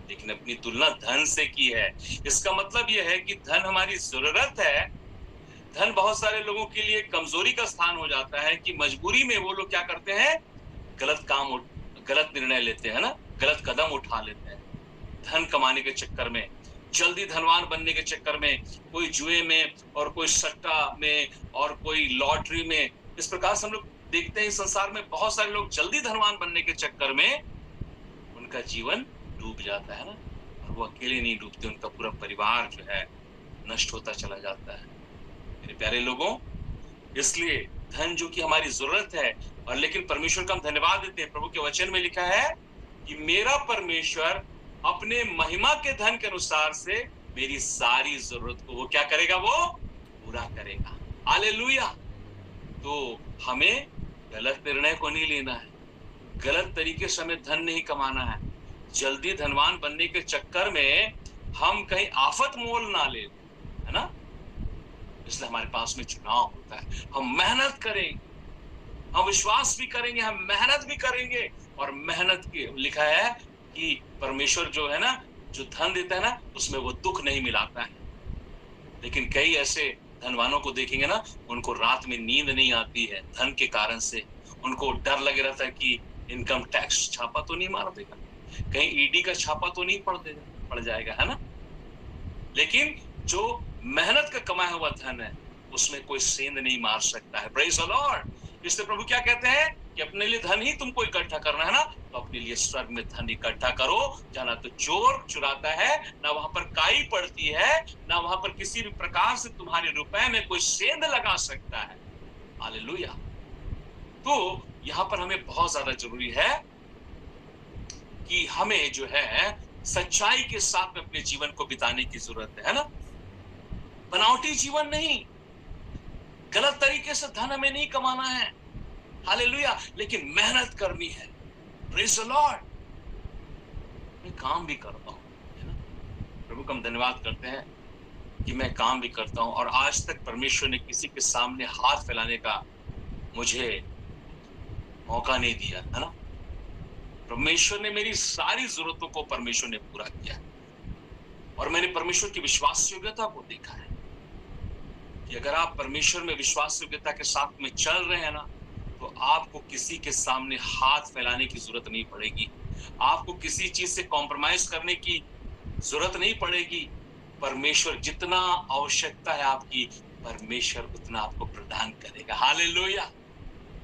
लेकिन अपनी तुलना धन से की है। इसका मतलब यह है कि धन हमारी जरूरत है। धन बहुत सारे लोगों के लिए कमजोरी का स्थान हो जाता है कि मजबूरी में वो लोग क्या करते हैं, गलत काम, गलत निर्णय लेते हैं ना, गलत कदम उठा लेते हैं। धन कमाने के चक्कर में, जल्दी धनवान बनने के चक्कर में, कोई जुए में और कोई सट्टा में और कोई लॉटरी में, इस प्रकार से हम लोग देखते हैं संसार में बहुत सारे लोग जल्दी धनवान बनने के चक्कर में उनका जीवन डूब जाता है ना। और वो अकेले नहीं डूबते, उनका पूरा परिवार जो है नष्ट होता चला जाता है। मेरे प्यारे लोगों, इसलिए धन जो कि हमारी जरूरत है, और लेकिन परमेश्वर का हम धन्यवाद देते हैं। प्रभु के वचन में लिखा है कि मेरा परमेश्वर अपने महिमा के धन के अनुसार से मेरी सारी जरूरत को वो क्या करेगा, वो पूरा करेगा। हालेलुया। तो हमें गलत निर्णय को नहीं लेना है, गलत तरीके से हमें धन नहीं कमाना है। जल्दी धनवान बनने के चक्कर में हम कहीं आफत मोल ना ले, है ना? इसलिए हमारे पास में चुनाव होता है। हम मेहनत करेंगे, हम विश्वास भी करेंगे, हम मेहनत भी करेंगे। और मेहनत की लिखा है कि परमेश्वर जो है ना, जो धन देता है ना, उसमें वो दुख नहीं मिलाता है। लेकिन कई ऐसे धनवानों को देखेंगे ना, उनको रात में नींद नहीं आती है धन के कारण से। उनको डर लग रहता है कि इनकम टैक्स छापा तो नहीं मार देगा, कहीं ईडी का छापा तो नहीं पड़ जाएगा, है ना? लेकिन जो मेहनत का कमाया हुआ धन है, उसमें कोई सेंध नहीं मार सकता है। Praise the Lord. इसलिए प्रभु क्या कहते हैं कि अपने लिए धन ही तुमको इकट्ठा करना है ना, तो अपने लिए स्वर्ग में धन इकट्ठा करो, जहां ना तो चोर चुराता है, ना वहां पर काई पड़ती है, ना वहां पर किसी भी प्रकार से तुम्हारे रुपए में कोई सेंध लगा सकता है। हालेलुया। तो यहाँ पर हमें बहुत ज्यादा जरूरी है कि हमें जो है सच्चाई के साथ में अपने जीवन को बिताने की जरूरत है ना? बनावटी जीवन नहीं, गलत तरीके से धन हमें नहीं कमाना है। हालेलुया। लेकिन मेहनत करनी है। Praise the Lord. मैं काम भी करता हूँ, है ना? प्रभु का हम धन्यवाद करते हैं कि मैं काम भी करता हूँ, और आज तक परमेश्वर ने किसी के सामने हाथ फैलाने का मुझे मौका नहीं दिया, है ना? परमेश्वर ने मेरी सारी जरूरतों को परमेश्वर ने पूरा किया और मैंने परमेश्वर की विश्वास योग्यता को देखा है कि अगर आप परमेश्वर में विश्वास योग्यता के साथ में चल रहे हैं ना, तो आपको किसी के सामने हाथ फैलाने की जरूरत नहीं पड़ेगी, आपको किसी चीज से कॉम्प्रोमाइज करने की जरूरत नहीं पड़ेगी। परमेश्वर जितना आवश्यकता है आपकी, परमेश्वर उतना आपको प्रदान करेगा। हालेलुया।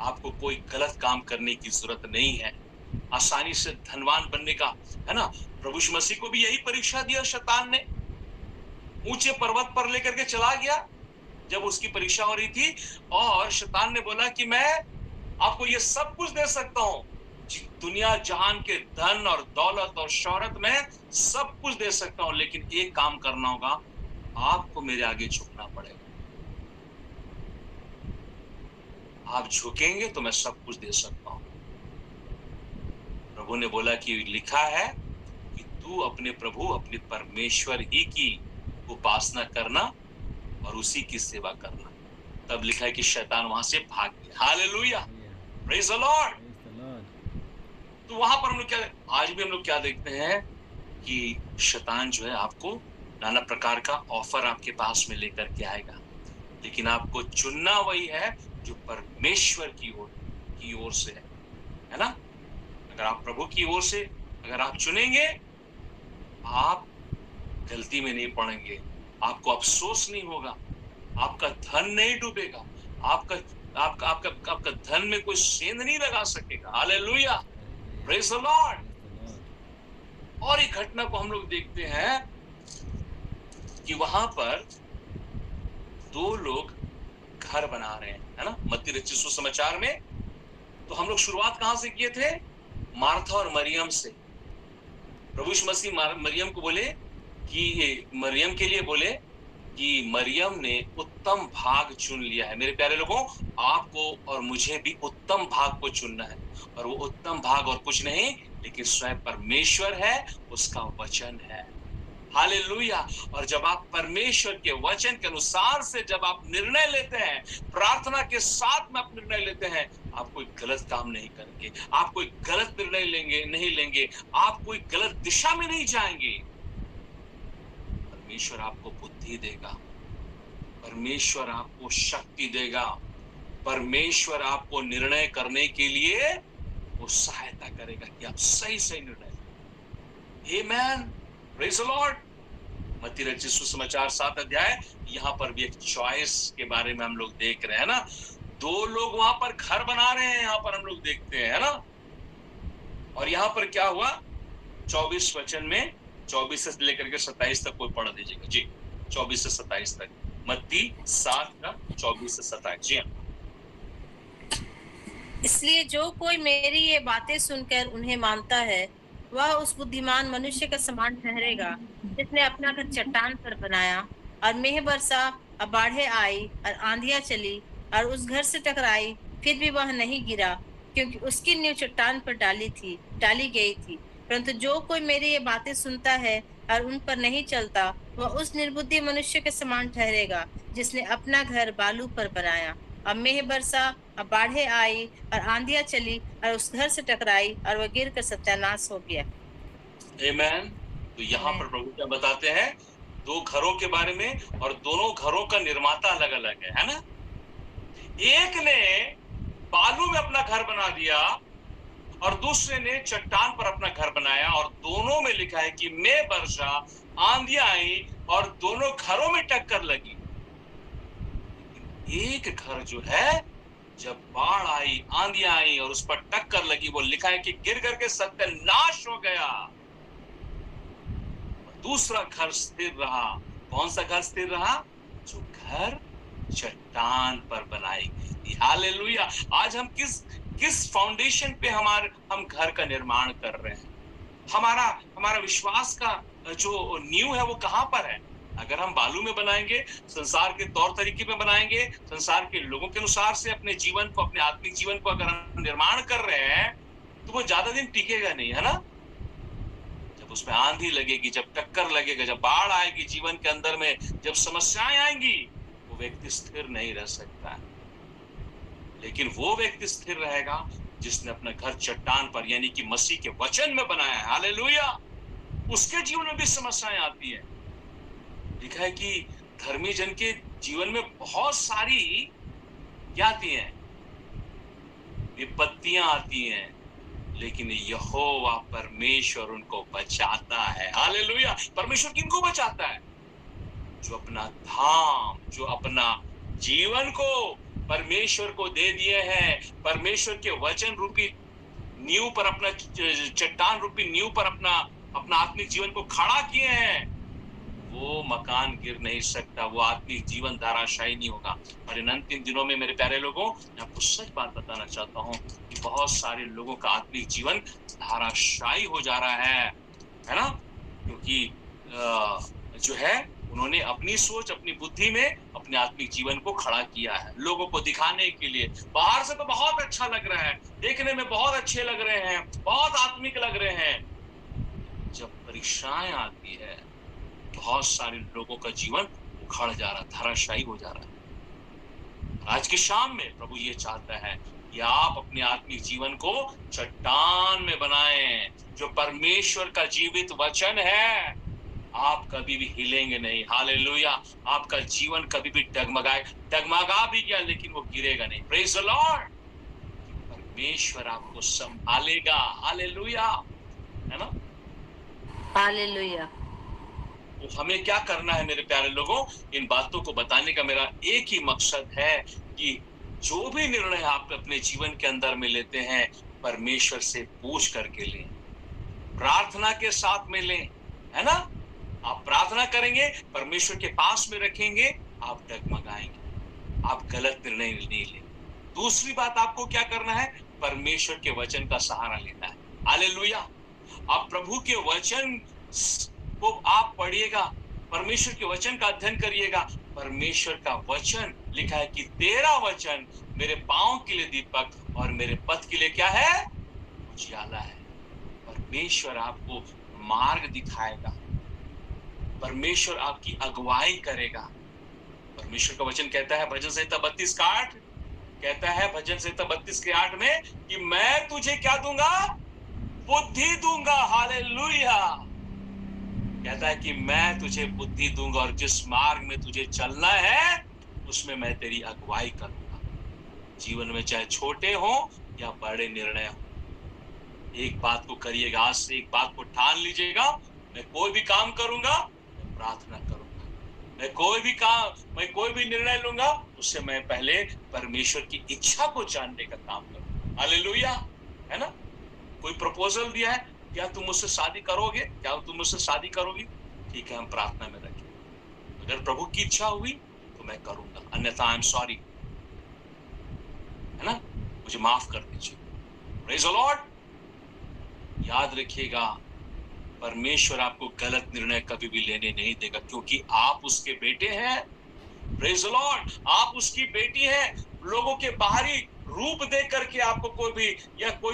आपको कोई गलत काम करने की जरूरत नहीं है, आसानी से धनवान बनने का, है ना। प्रभु यीशु मसीह को भी यही परीक्षा दिया शैतान ने, ऊंचे पर्वत पर लेकर के चला गया जब उसकी परीक्षा हो रही थी, और शैतान ने बोला कि मैं आपको ये सब कुछ दे सकता हूं, दुनिया जहान के धन और दौलत और शोहरत में सब कुछ दे सकता हूं, लेकिन एक काम करना होगा, आपको मेरे आगे झुकना पड़ेगा। आप झुकेंगे तो मैं सब कुछ दे सकता हूं। प्रभु ने बोला कि लिखा है कि तू अपने प्रभु अपने परमेश्वर ही की उपासना करना और उसी की सेवा करना। तब लिखा है कि शैतान वहां से भाग गया। Hallelujah, praise the Lord. तो वहां पर हम लोग क्या, आज भी हम लोग क्या देखते हैं कि शैतान जो है आपको नाना प्रकार का ऑफर आपके पास में लेकर के आएगा, लेकिन आपको चुनना वही है जो परमेश्वर की ओर से है ना। अगर आप प्रभु की ओर से अगर आप चुनेंगे, आप गलती में नहीं पड़ेंगे, आपको अफसोस नहीं होगा, आपका धन नहीं डूबेगा, आपका धन में कोई सेंध नहीं लगा सकेगा। Hallelujah, praise the Lord. और एक घटना को हम लोग देखते हैं कि वहां पर दो लोग घर बना रहे हैं, है ना। मत्ती रचित सुसमाचार में तो हम लोग शुरुआत कहां से किए थे? मार्था और मरियम से। प्रभु यीशु मसीह मरियम को बोले कि मरियम के लिए बोले कि मरियम ने उत्तम भाग चुन लिया है। मेरे प्यारे लोगों, आपको और मुझे भी उत्तम भाग को चुनना है, और वो उत्तम भाग और कुछ नहीं लेकिन स्वयं परमेश्वर है, उसका वचन है। हालेलुया। और जब आप परमेश्वर के वचन के अनुसार से जब आप निर्णय लेते हैं, प्रार्थना के साथ में आप निर्णय लेते हैं, आप कोई गलत काम नहीं करेंगे, आप कोई गलत निर्णय नहीं लेंगे, आप कोई गलत दिशा में नहीं जाएंगे। परमेश्वर आपको बुद्धि देगा, परमेश्वर आपको शक्ति देगा, परमेश्वर आपको निर्णय करने के लिए वो सहायता करेगा कि आप सही निर्णय लें। आमेन, प्रेज द लॉर्ड। मत्ती रचित सुसमाचार 7 अध्याय, यहाँ पर भी एक चॉइस के बारे में हम लोग देख रहे हैं ना। दो लोग वहां पर घर बना रहे हैं, यहाँ पर हम लोग देखते हैं, है ना। और यहाँ पर क्या हुआ? 24 वचन में 24 से लेकर के 27 तक कोई पढ़ दीजिएगा जी। 24 से 27 तक, मत्ती 7 का 24 से 27 जी। इसलिए जो कोई मेरी ये बातें सुनकर उन्हें मानता है, वह उस बुद्धिमान मनुष्य का समान ठहरेगा जिसने अपना घर चट्टान पर बनाया, और मेघ बरसा और बाढ़ें आई और आंधियां चली और उस घर से टकराई, फिर भी वह नहीं गिरा, क्योंकि उसकी नींव चट्टान पर डाली गई थी। परंतु जो कोई मेरी ये बातें सुनता है और उन पर नहीं चलता, वह उस निर्बुद्धि मनुष्य के समान ठहरेगा जिसने अपना घर बालू पर बनाया, और मेघ बरसा और बाढ़ें आई और आंधियां चली और उस घर से टकराई और वह गिरकर सत्यानाश हो गया। आमेन। तो यहाँ पर प्रभु क्या बताते हैं? दो घरों के बारे में, और दोनों घरों का निर्माता अलग अलग है ना। एक ने बालू में अपना घर बना दिया और दूसरे ने चट्टान पर अपना घर बनाया, और दोनों में लिखा है कि मेघ बरसा, आंधियां आई और दोनों घरों में टक्कर लगी। एक घर जो है, जब बाढ़ आई, आंधियां आई और उस पर टक्कर लगी, वो लिखा है कि गिर करके सत्यानाश हो गया। दूसरा घर स्थिर रहा। कौन सा घर स्थिर रहा? जो घर चट्टान पर बनाई गई थी। हालेलुया। आज हम किस फाउंडेशन पे हम घर का निर्माण कर रहे हैं? हमारा विश्वास का जो नींव है वो कहां पर है? अगर हम बालू में बनाएंगे, संसार के तौर तरीके में बनाएंगे, संसार के लोगों के अनुसार से अपने जीवन को, अपने आत्मिक जीवन को अगर हम निर्माण कर रहे हैं, तो वो ज्यादा दिन टिकेगा नहीं, है ना। जब उसमें आंधी लगेगी, जब टक्कर लगेगा, जब बाढ़ आएगी जीवन के अंदर में, जब समस्याएं आएंगी, वो व्यक्ति स्थिर नहीं रह सकता है। लेकिन वो व्यक्ति स्थिर रहेगा जिसने अपना घर चट्टान पर यानी कि मसीह के वचन में बनाया है, हालेलुया, उसके जीवन में भी समस्याएं आती हैं। लिखा है कि धर्मी जन के जीवन में बहुत सारी क्या आती हैं, विपत्तियां आती हैं, लेकिन यहोवा परमेश्वर उनको बचाता है, हालेलुया। परमेश्वर किनको बचाता है? जो अपना धाम, जो अपना जीवन को परमेश्वर को दे दिए हैं, परमेश्वर के वचन रूपी नींव पर, अपना चट्टान रूपी नींव पर अपना आत्मिक जीवन को खड़ा किए हैं, वो मकान गिर नहीं सकता, वो आत्मिक जीवन धराशायी नहीं होगा। और इन अंतिम दिनों में मेरे प्यारे लोगों, मैं आपको सच बात बताना चाहता हूँ कि बहुत सारे लोगों का आत्मिक जीवन धराशायी हो जा रहा है ना, क्योंकि जो है उन्होंने अपनी सोच, अपनी बुद्धि में अपने आत्मिक जीवन को खड़ा किया है लोगों को दिखाने के लिए। बाहर से तो बहुत अच्छा लग रहा है, देखने में बहुत अच्छे लग रहे हैं, बहुत आत्मिक लग रहे हैं, जब परीक्षाएं आती है बहुत सारे लोगों का जीवन उखड़ जा रहा, धराशायी हो जा रहा है। आज की शाम में प्रभु ये चाहता है कि आप अपने आत्मिक जीवन को चट्टान में बनाएं, जो परमेश्वर का जीवित वचन है। आप कभी भी हिलेंगे नहीं, हालेलुया। आपका जीवन कभी भी डगमगा भी गया लेकिन वो गिरेगा नहीं, प्रेज द लॉर्ड। परमेश्वर आपको संभालेगा, हालेलुया, है ना, हालेलुया। तो हमें क्या करना है मेरे प्यारे लोगों? इन बातों को बताने का मेरा एक ही मकसद है कि जो भी निर्णय आप अपने जीवन के अंदर में लेते हैं, परमेश्वर से पूछ करके लें, प्रार्थना के साथ में लें, है ना। आप प्रार्थना करेंगे, परमेश्वर के पास में रखेंगे, आप डगमगाएंगे, आप गलत निर्णय नहीं लेंगे। दूसरी बात आपको क्या करना है? परमेश्वर के वचन का सहारा लेना है, हालेलुया। आप प्रभु के वचन को आप पढ़िएगा, परमेश्वर के वचन का अध्ययन करिएगा। परमेश्वर का वचन लिखा है कि तेरा वचन मेरे पांव के लिए दीपक और मेरे पथ के लिए क्या है? उजियाला है। परमेश्वर आपको मार्ग दिखाएगा, परमेश्वर आपकी अगुवाई करेगा। परमेश्वर का वचन कहता है भजन संहिता 32 का 8 कहता है, भजन संहिता 32 के 8 में कि मैं तुझे क्या दूंगा? बुद्धि दूंगा, हालेलुया। कहता है कि मैं तुझे बुद्धि दूंगा और जिस मार्ग में तुझे चलना है उसमें मैं तेरी अगुवाई करूंगा। जीवन में चाहे छोटे हो या बड़े निर्णय हो, एक बात को करिएगा, आज से एक बात को ठान लीजिएगा, मैं कोई भी काम करूंगा, मैं प्रार्थना करूंगा, मैं कोई भी निर्णय लूंगा, उससे मैं पहले परमेश्वर की इच्छा को जानने का काम करूंगा, हालेलुया, है ना। कोई प्रपोजल दिया है, क्या तुम मुझसे शादी करोगे? क्या तुम मुझसे शादी करोगी? ठीक है, हम प्रार्थना में रखें, अगर प्रभु की इच्छा हुई तो मैं करूंगा, अन्यथा आई एम सॉरी, है ना, मुझे माफ कर दीजिए। Praise the Lord. याद रखिएगा, परमेश्वर आपको गलत निर्णय कभी भी लेने नहीं देगा, क्योंकि आप उसके बेटे हैं। Praise the Lord. आप उसकी बेटी हैं। लोगों के बाहरी रूप देख करके आपको कोई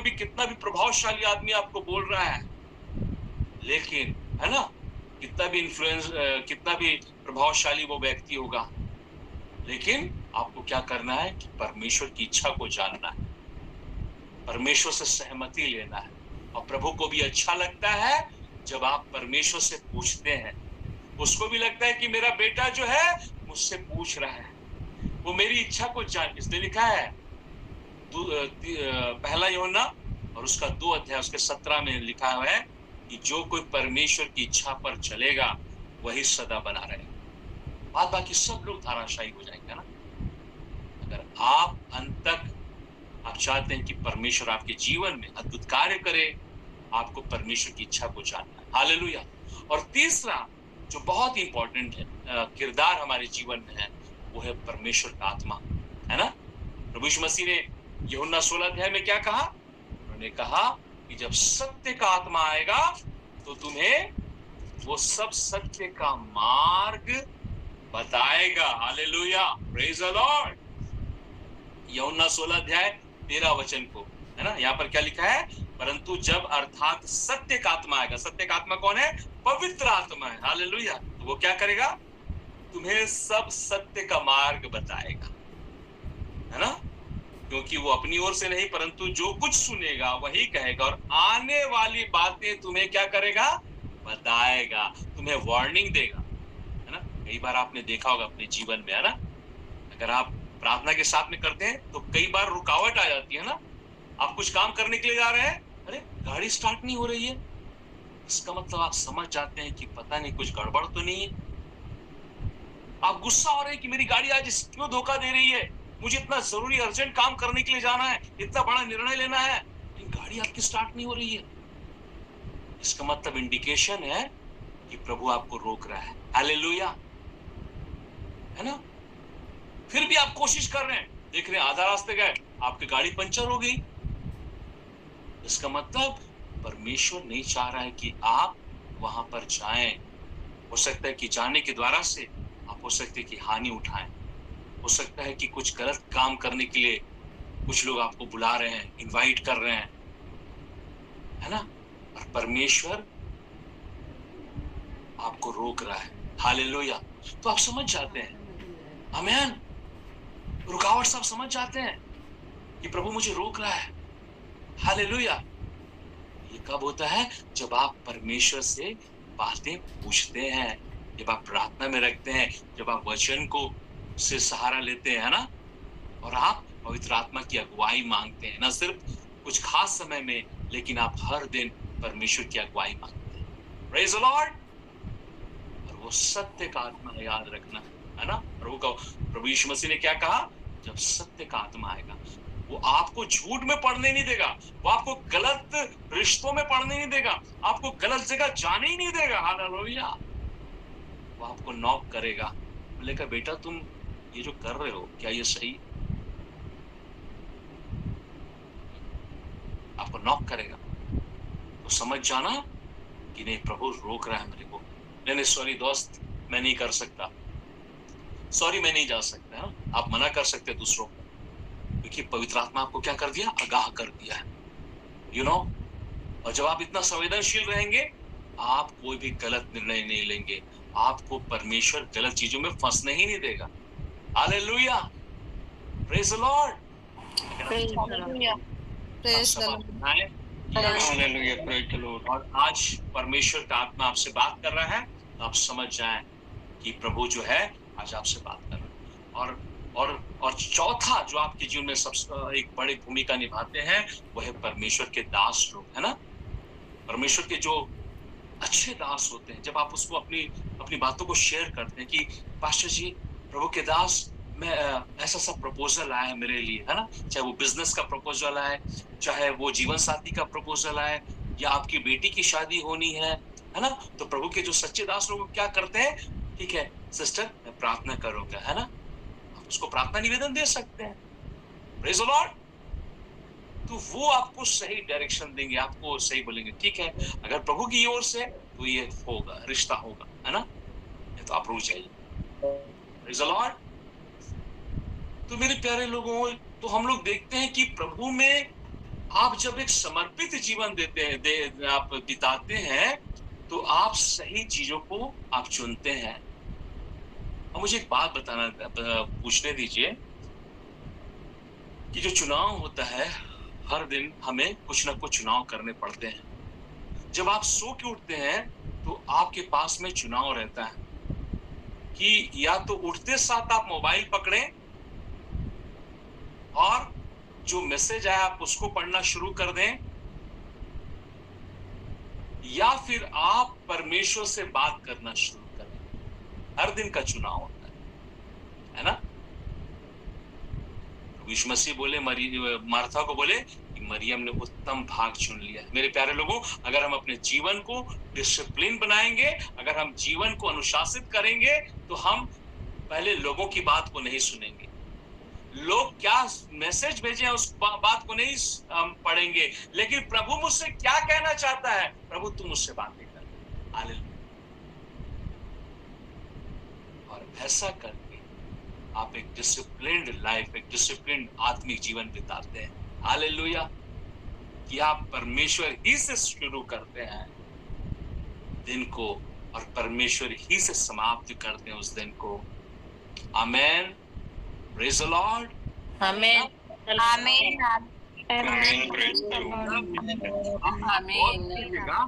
भी कितना भी प्रभावशाली आदमी आपको बोल रहा है, लेकिन है ना, कितना भी प्रभावशाली वो व्यक्ति होगा, लेकिन आपको क्या करना है कि परमेश्वर की इच्छा को जानना है, परमेश्वर से सहमति लेना है। और प्रभु को भी अच्छा लगता है जब आप परमेश्वर से पूछते हैं, उसको भी लगता है कि मेरा बेटा जो है मुझसे पूछ रहा है, वो मेरी इच्छा को जान। इसलिए लिखा है पहला यूहन्ना और उसका 2 अध्याय उसके 17 में लिखा हुआ है कि जो कोई परमेश्वर की इच्छा पर चलेगा वही सदा बना रहेगा। बात बाकी सब लोग धराशायी हो जाएंगे ना। अगर आप अंत तक आप चाहते हैं कि परमेश्वर आपके जीवन में अद्भुत कार्य करे, आपको परमेश्वर की इच्छा को जानना है, हालेलुया। और तीसरा जो बहुत ही इंपॉर्टेंट है किरदार हमारे जीवन में है, वो है परमेश्वर का आत्मा, है ना। प्रभु यीशु मसीह ने यूहन्ना 16 अध्याय में क्या कहा? उन्होंने कहा कि जब सत्य का आत्मा आएगा तो तुम्हें वो सब सत्य का मार्ग बताएगा, हालेलुया, प्रेज द लॉर्ड। यूहन्ना 16 अध्याय 13 वचन को, है ना, यहाँ पर क्या लिखा है? परंतु जब अर्थात सत्य का आत्मा आएगा। सत्य का आत्मा कौन है? पवित्र आत्मा है, हालेलुया। तो वो क्या करेगा? तुम्हें सब सत्य का मार्ग बताएगा, है ना। क्योंकि वो अपनी ओर से नहीं परंतु जो कुछ सुनेगा वही कहेगा और आने वाली बातें तुम्हें क्या करेगा, बताएगा, तुम्हें वार्निंग देगा, है ना। कई बार आपने देखा होगा अपने जीवन में, है ना, अगर आप प्रार्थना के साथ में करते हैं तो कई बार रुकावट आ जाती है ना। आप कुछ काम करने के लिए जा रहे हैं, अरे गाड़ी स्टार्ट नहीं हो रही है, इसका मतलब आप समझ जाते हैं कि पता नहीं कुछ गड़बड़ तो नहीं है। आप गुस्सा हो रहे हैं कि मेरी गाड़ी आज क्यों धोखा दे रही है, मुझे इतना जरूरी अर्जेंट काम करने के लिए जाना है, इतना बड़ा निर्णय लेना है, लेकिन गाड़ी आपकी स्टार्ट नहीं हो रही है। इसका मतलब इंडिकेशन है कि प्रभु आपको रोक रहा है। हालेलुया, है ना। फिर भी आप कोशिश कर रहे हैं, देख रहे हैं आधा रास्ते गए, आपकी गाड़ी पंचर हो गई। इसका मतलब परमेश्वर नहीं चाह रहा है कि आप वहां पर जाएं। हो सकता है कि जाने के द्वारा से आप हो सकते हैं कि हानि उठाएं, हो सकता है कि कुछ गलत काम करने के लिए कुछ लोग आपको बुला रहे हैं, इनवाइट कर रहे हैं, है ना, और परमेश्वर आपको रोक रहा है। हालेलुया। तो आप समझ जाते हैं, आमीन, रुकावट सब समझ जाते हैं कि प्रभु मुझे रोक रहा है। हालेलुया। ये कब होता है, जब आप परमेश्वर से बातें पूछते हैं, जब आप प्रार्थना में रखते हैं, जब आप वचन को से सहारा लेते हैं, है ना, और आप पवित्र आत्मा की अगुवाई मांगते हैं, न सिर्फ कुछ खास समय में लेकिन आप हर दिन परमेश्वर की अगुवाई मांगते हैं। Praise the Lord. और वो सत्य का आत्मा याद रखना, है ना। प्रभु यीशु मसीह ने क्या कहा, जब सत्य का आत्मा आएगा वो आपको झूठ में पढ़ने नहीं देगा, वो आपको गलत रिश्तों में पढ़ने नहीं देगा, आपको गलत जगह जाने ही नहीं देगा। हालेलुया। वो आपको नॉक करेगा, बोलेगा बेटा तुम ये जो कर रहे हो क्या ये सही, आपको नॉक करेगा। तो समझ जाना कि नहीं, प्रभु रोक रहा है मेरे को। नहीं सॉरी दोस्त, मैं नहीं कर सकता, सॉरी मैं नहीं जा सकता, है? आप मना कर सकते हैं दूसरों को, क्योंकि पवित्र आत्मा आपको क्या कर दिया, आगाह कर दिया है, यू नो। और जब आप इतना संवेदनशील रहेंगे, आप कोई भी गलत निर्णय नहीं लेंगे, आपको परमेश्वर गलत चीजों में फंसने ही नहीं देगा। Hallelujah, praise the Lord. और आज परमेश्वर का आत्मा आपसे बात कर रहा है, तो आप समझ जाएं कि प्रभु जो है आज आपसे बात कर रहा है। और चौथा जो आपके जीवन में सबसे एक बड़ी भूमिका निभाते हैं वो है परमेश्वर के दास लोग, है ना। परमेश्वर के जो अच्छे दास होते हैं, जब आप उसको अपनी बातों को शेयर करते हैं कि पास्टर जी, प्रभु के दास, मैं ऐसा सा प्रपोजल आया है मेरे लिए, है ना, चाहे वो बिजनेस का प्रपोजल आए, चाहे वो जीवन साथी का प्रपोजल आए, या आपकी बेटी की शादी होनी है ना। तो प्रभु के जो सच्चे दास लोग क्या करते हैं, ठीक है सिस्टर मैं प्रार्थना करूंगा, है ना, उसको प्रार्थना निवेदन दे सकते हैं। Praise the Lord. तो वो आपको सही डायरेक्शन देंगे, आपको सही बोलेंगे, ठीक है अगर प्रभु की ओर से तो ये होगा, रिश्ता होगा, है ना, तो आप रुक जाइए। Praise the Lord. तो मेरे प्यारे लोगों, तो हम लोग देखते हैं कि प्रभु में आप जब एक समर्पित जीवन देते हैं, आप बिताते हैं, तो आप सही चीजों को आप चुनते हैं। और मुझे एक बात पूछने दीजिए कि जो चुनाव होता है, हर दिन हमें कुछ ना कुछ चुनाव करने पड़ते हैं। जब आप सो के उठते हैं तो आपके पास में चुनाव रहता है कि या तो उठते साथ आप मोबाइल पकड़ें और जो मैसेज आया आप उसको पढ़ना शुरू कर दें, या फिर आप परमेश्वर से बात करना शुरू करें। हर दिन का चुनाव होता है ना। यीशु मसीह बोले मार्था को बोले कि मरियम ने उत्तम भाग चुन लिया। मेरे प्यारे लोगों, अगर हम अपने जीवन को डिसिप्लिन बनाएंगे, अगर हम जीवन को अनुशासित करेंगे, तो हम पहले लोगों की बात को नहीं सुनेंगे, लोग क्या मैसेज भेजे उस बात को नहीं पढ़ेंगे, लेकिन प्रभु मुझसे क्या कहना चाहता है, प्रभु तू मुझसे बातें कर। हालेलुया। और ऐसा करके आप एक डिसिप्लिन्ड लाइफ, एक डिसिप्लिन्ड आत्मिक जीवन बिताते हैं। हालेलुया। कि आप परमेश्वर ही से शुरू करते हैं दिन को और परमेश्वर ही से समाप्त करते हैं उस दिन को। Amen. Praise the Lord. Amen. आमीन। आमीन। Praise the Lord। आप गौर कीजिएगा,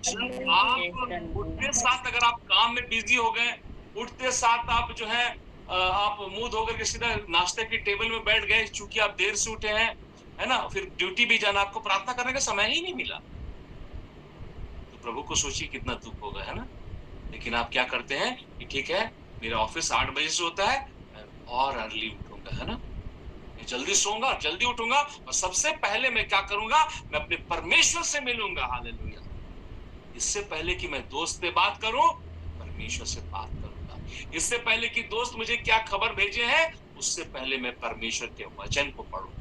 जब आप उठते साथ अगर आप काम में बिजी हो गए, उठते साथ आप जो है आप मुंह धोकर के सीधा नाश्ते की टेबल में बैठ गए, चूंकि आप देर से उठे हैं, है ना, फिर ड्यूटी भी जाना, आपको प्रार्थना करने का समय ही नहीं मिला, तो प्रभु को सोचिए कितना दुख होगा, है ना। लेकिन आप क्या करते हैं कि ठीक है, मेरा ऑफिस 8 बजे से होता है, मैं और अर्ली उठूंगा, है ना, मैं जल्दी सोऊंगा, जल्दी उठूंगा, और सबसे पहले मैं क्या करूंगा, मैं अपने परमेश्वर से मिलूंगा। हालेलुया। इससे पहले कि मैं दोस्त से बात करूं, परमेश्वर से बात करूंगा। इससे पहले कि दोस्त मुझे क्या खबर भेजे हैं, उससे पहले मैं परमेश्वर के वचन को पढ़ूं।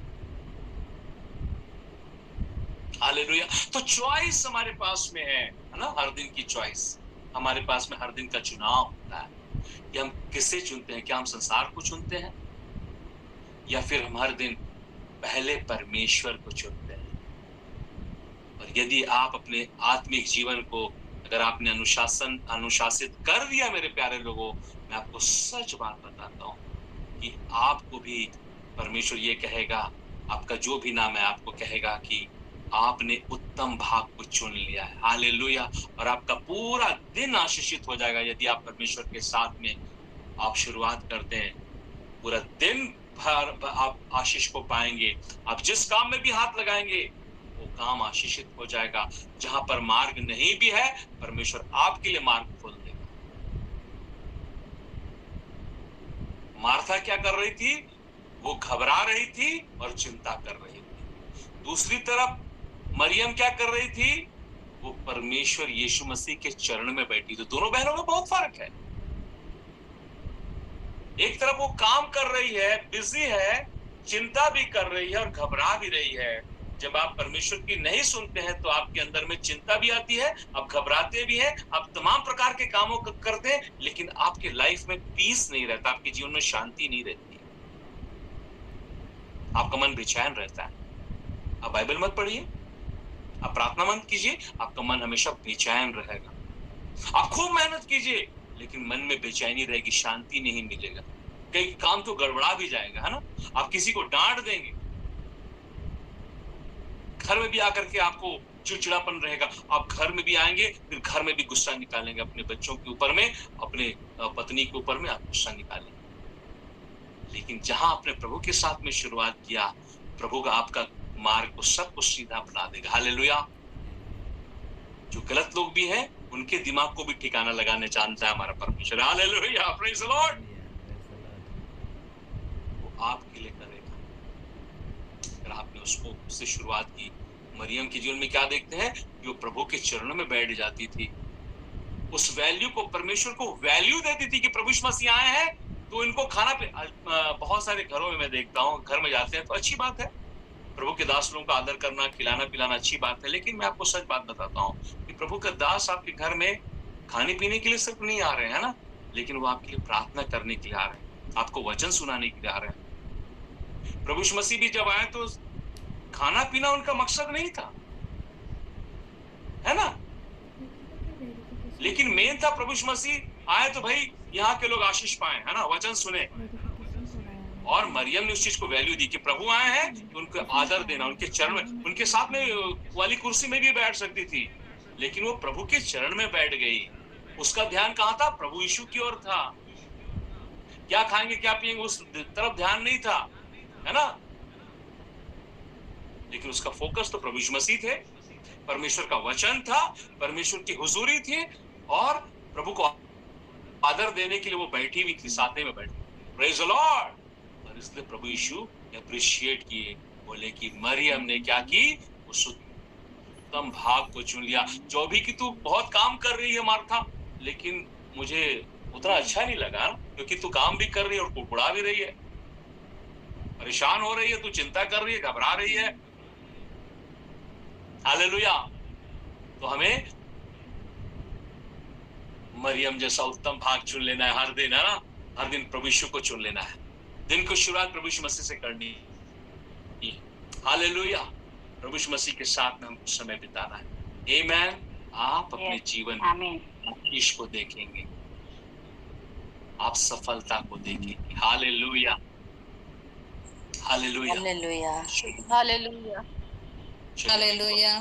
हालेलुया। तो चॉइस हमारे पास में है ना, हर दिन की चॉइस हमारे पास में, हर दिन का चुनाव होता है कि हम किससे चुनते हैं। क्या हम संसार को चुनते हैं, या फिर हम हर दिन पहले परमेश्वर को चुनते हैं। और यदि आप अपने आत्मिक जीवन को अगर आपने अनुशासित कर दिया, मेरे प्यारे लोगों, मैं आपको सच बात बताता हूं कि आपको भी परमेश्वर ये कहेगा, आपका जो भी नाम है आपको कहेगा कि आपने उत्तम भाग को चुन लिया है। हालेलुया। और आपका पूरा दिन आशीषित हो जाएगा यदि आप परमेश्वर के साथ में आप शुरुआत करते हैं। पूरा दिन भर आप आशीष को पाएंगे। आप जिस काम में भी हाथ लगाएंगे वो काम आशीषित हो जाएगा। जहां पर मार्ग नहीं भी है, परमेश्वर आपके लिए मार्ग खोल देगा। मार्था क्या कर रही थी, वो घबरा रही थी और चिंता कर रही थी। दूसरी तरफ मरियम क्या कर रही थी, वो परमेश्वर यीशु मसीह के चरण में बैठी। तो दोनों बहनों में बहुत फर्क है। एक तरफ वो काम कर रही है, बिजी है, चिंता भी कर रही है और घबरा भी रही है। जब आप परमेश्वर की नहीं सुनते हैं तो आपके अंदर में चिंता भी आती है, आप घबराते भी हैं, आप तमाम प्रकार के कामों को करते हैं, लेकिन आपके लाइफ में पीस नहीं रहता, आपके जीवन में शांति नहीं रहती, आपका मन बेचैन रहता है। आप बाइबल मत पढ़िए, आप प्रार्थना मत कीजिए, आपका मन हमेशा बेचैन रहेगा। आप खूब मेहनत कीजिए, लेकिन मन में बेचैनी रहेगी, शांति नहीं मिलेगा। कई काम तो गड़बड़ा भी जाएगा, है ना। आप किसी को डांट देंगे, घर में भी आकर के आपको चिड़चिड़ापन रहेगा। आप घर में भी आएंगे, फिर घर में भी गुस्सा निकालेंगे, अपने बच्चों के ऊपर में, अपने पत्नी के ऊपर में आप गुस्सा निकालेंगे। लेकिन जहां आपने प्रभु के साथ में शुरुआत किया, प्रभु का आपका मार्ग को सब कुछ सीधा बना देगा। हालेलुया। जो गलत लोग भी हैं, उनके दिमाग को भी ठिकाना लगाने जानता है हमारा परमेश्वर। Hallelujah, praise the Lord. वो आपके लिए करेगा अगर आपने उससे शुरुआत की। मरियम के जीवन में क्या देखते हैं, जो प्रभु के चरणों में बैठ जाती थी, उस वैल्यू को, परमेश्वर को वैल्यू देती थी कि प्रभु यीशु मसीह आए हैं तो इनको खाना बहुत सारे घरों में मैं देखता हूँ, घर में जाते हैं तो अच्छी बात है, प्रभु के दास लोगों का आदर करना, खिलाना पिलाना अच्छी बात है। लेकिन मैं आपको सच बात बताता हूँ कि प्रभु का दास आपके घर में खाने पीने के लिए सिर्फ नहीं आ रहे हैं ना, लेकिन वो आपके लिए प्रार्थना करने के लिए आ रहे हैं, आपको वचन सुनाने के लिए आ रहे हैं। प्रभु यीशु मसीह भी जब आए तो खाना पीना उनका मकसद नहीं था, है ना, लेकिन मेन था प्रभु यीशु मसीह आए तो भाई यहाँ के लोग आशीष पाए, है ना, वचन सुने। और मरियम ने उस चीज को वैल्यू दी कि प्रभु आए हैं तो उनको आदर देना, उनके चरण में, उनके साथ में वाली कुर्सी में भी बैठ सकती थी, लेकिन वो प्रभु के चरण में बैठ गई। उसका ध्यान कहाँ था, प्रभु यीशु की ओर था। क्या खाएंगे क्या पिएंगे उस तरफ ध्यान नहीं था, है ना, लेकिन उसका फोकस तो प्रभु यीशु मसीह थे, परमेश्वर का वचन था, परमेश्वर की हुजूरी थी, और प्रभु को आदर देने के लिए वो बैठी हुई थी, साथ में बैठी। Praise the Lord. और इसलिए प्रभु यीशु अप्रिशिएट किए, बोले कि मरियम ने क्या की, उस उत्तम भाग को चुन लिया। जो भी कि तू बहुत काम कर रही है मार्था, लेकिन मुझे उतना अच्छा नहीं लगा, क्योंकि तू काम भी कर रही है और कुड़कुड़ा भी रही है, परेशान हो रही है, तू चिंता कर रही है, घबरा रही है। हालेलुया। तो हमें मरियम जैसा उत्तम भाग चुन लेना है हर दिन, है ना, हर दिन प्रभु यीशु को चुन लेना है। दिन को शुरुआत प्रभु यीशु मसीह से करनी है। हालेलुया। प्रभु यीशु मसीह के साथ में हमको समय बिताना है। आमीन। आप अपने जीवन में आशीष को देखेंगे, आप सफलता को देखेंगे। Hallelujah, hallelujah. हालेलुया हालेलुया चलिए हालेलुया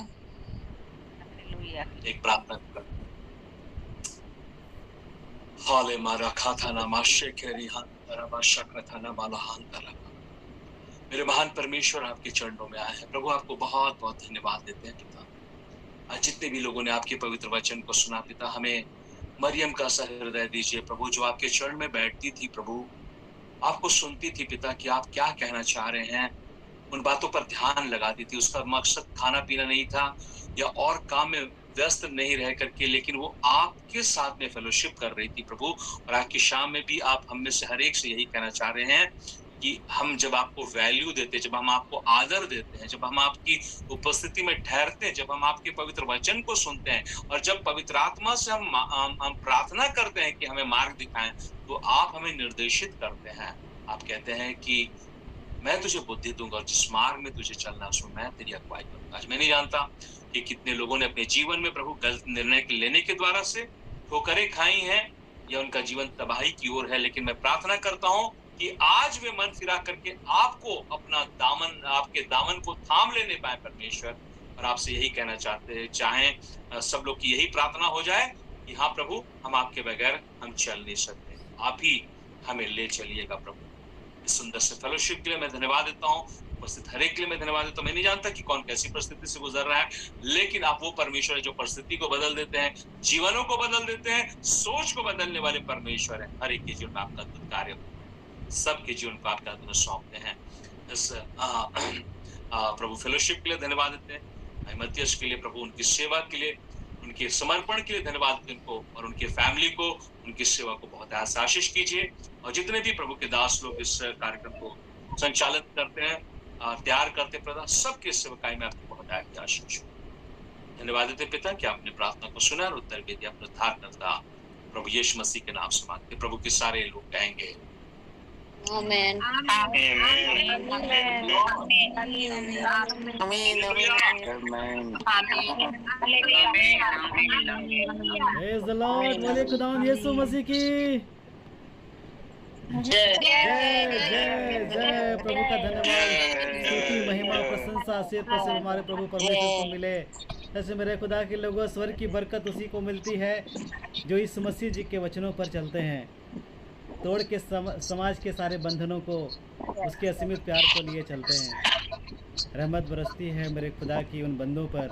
हालेलुया। एक प्रार्थना करते हैं। हाले मारा खाथाना माशे केरी हांतरा बाशा खाथाना माला हांतरा। मेरे महान परमेश्वर आपके चरणों में आए हैं प्रभु, आपको बहुत बहुत धन्यवाद देते हैं पिता। आज जितने भी लोगों ने आपके पवित्र वचन को सुना पिता, हमें मरियम का सा हृदय दीजिए प्रभु, जो आपके चरण में बैठती थी प्रभु, आपको सुनती थी पिता कि आप क्या कहना चाह रहे हैं, उन बातों पर ध्यान लगाती थी। उसका मकसद खाना पीना नहीं था या और काम में व्यस्त नहीं रह करके, लेकिन वो आपके साथ में फेलोशिप कर रही थी प्रभु। और आज की शाम में भी आप हम में से हर एक से यही कहना चाह रहे हैं कि हम जब आपको वैल्यू देते हैं, जब हम आपको आदर देते हैं, जब हम आपकी उपस्थिति में ठहरते हैं, जब हम आपके पवित्र वचन को सुनते हैं और जब पवित्र आत्मा से हम प्रार्थना करते हैं कि हमें मार्ग दिखाएं, तो आप हमें निर्देशित करते हैं। आप कहते हैं कि मैं तुझे बुद्धि दूंगा और जिस मार्ग में तुझे चलना सो मैं तेरी अगुवाई करूंगा। आज मैं नहीं जानता कि कितने लोगों ने अपने जीवन में प्रभु गलत निर्णय लेने के द्वारा से ठोकरें खाई हैं या उनका जीवन तबाही की ओर है, लेकिन मैं प्रार्थना करता हूं कि आज वे मन फिरा करके आपको अपना दामन, आपके दामन को थाम लेने पाए परमेश्वर। और आपसे यही कहना चाहते हैं, चाहे सब लोग की यही प्रार्थना हो जाए कि हाँ प्रभु, हम आपके बगैर हम चल नहीं सकते, आप ही हमें ले चलिएगा प्रभु। इस सुंदर से फेलोशिप के लिए मैं धन्यवाद देता हूँ, उपस्थित हर एक के लिए मैं धन्यवाद देता हूँ। मैं नहीं जानता कि कौन कैसी परिस्थिति से गुजर रहा है, लेकिन आप वो परमेश्वर है जो परिस्थिति को बदल देते हैं, जीवनों को बदल देते हैं, सोच को बदलने वाले परमेश्वर है। हर एक के जीवन में आपका अद्भुत कार्य हो, सबके जीवन को आपका अद्भुत सौंपते हैं। इस प्रभु फेलोशिप के लिए धन्यवाद देते हैं, मध्यस्थ के लिए प्रभु, उनकी सेवा के लिए, उनके समर्पण के लिए धन्यवाद देते हैं उनको और उनके फैमिली को, उनकी सेवा को बहुत आशीष कीजिए। और जितने भी प्रभु के दास लोग इस कार्यक्रम को संचालित करते हैं, तैयार करते हैं प्रभु, सबके सेवकाई में आपकी बहुत आशीष हो। धन्यवाद देते पिता कि आपने प्रार्थना को सुना और उत्तर भी दिया। अपना उद्धार करता प्रभु यीशु मसीह के नाम से मांगते, प्रभु के सारे लोग कहेंगे आमीन प्रेज द लॉर्ड। बोले खुदावंद यीशु मसीह की जय जय जय। प्रभु का धन्यवाद, स्तुति महिमा प्रशंसा सिर्फ और सिर्फ हमारे प्रभु परमेश्वर को मिले। ऐसे मेरे खुदा के लोगों, स्वर्ग की बरकत उसी को मिलती है जो इस मसीह जी के वचनों पर चलते हैं, तोड़ के समाज के सारे बंधनों को उसके असीमित प्यार को लिए चलते हैं। रहमत बरसती है मेरे खुदा की उन बंदों पर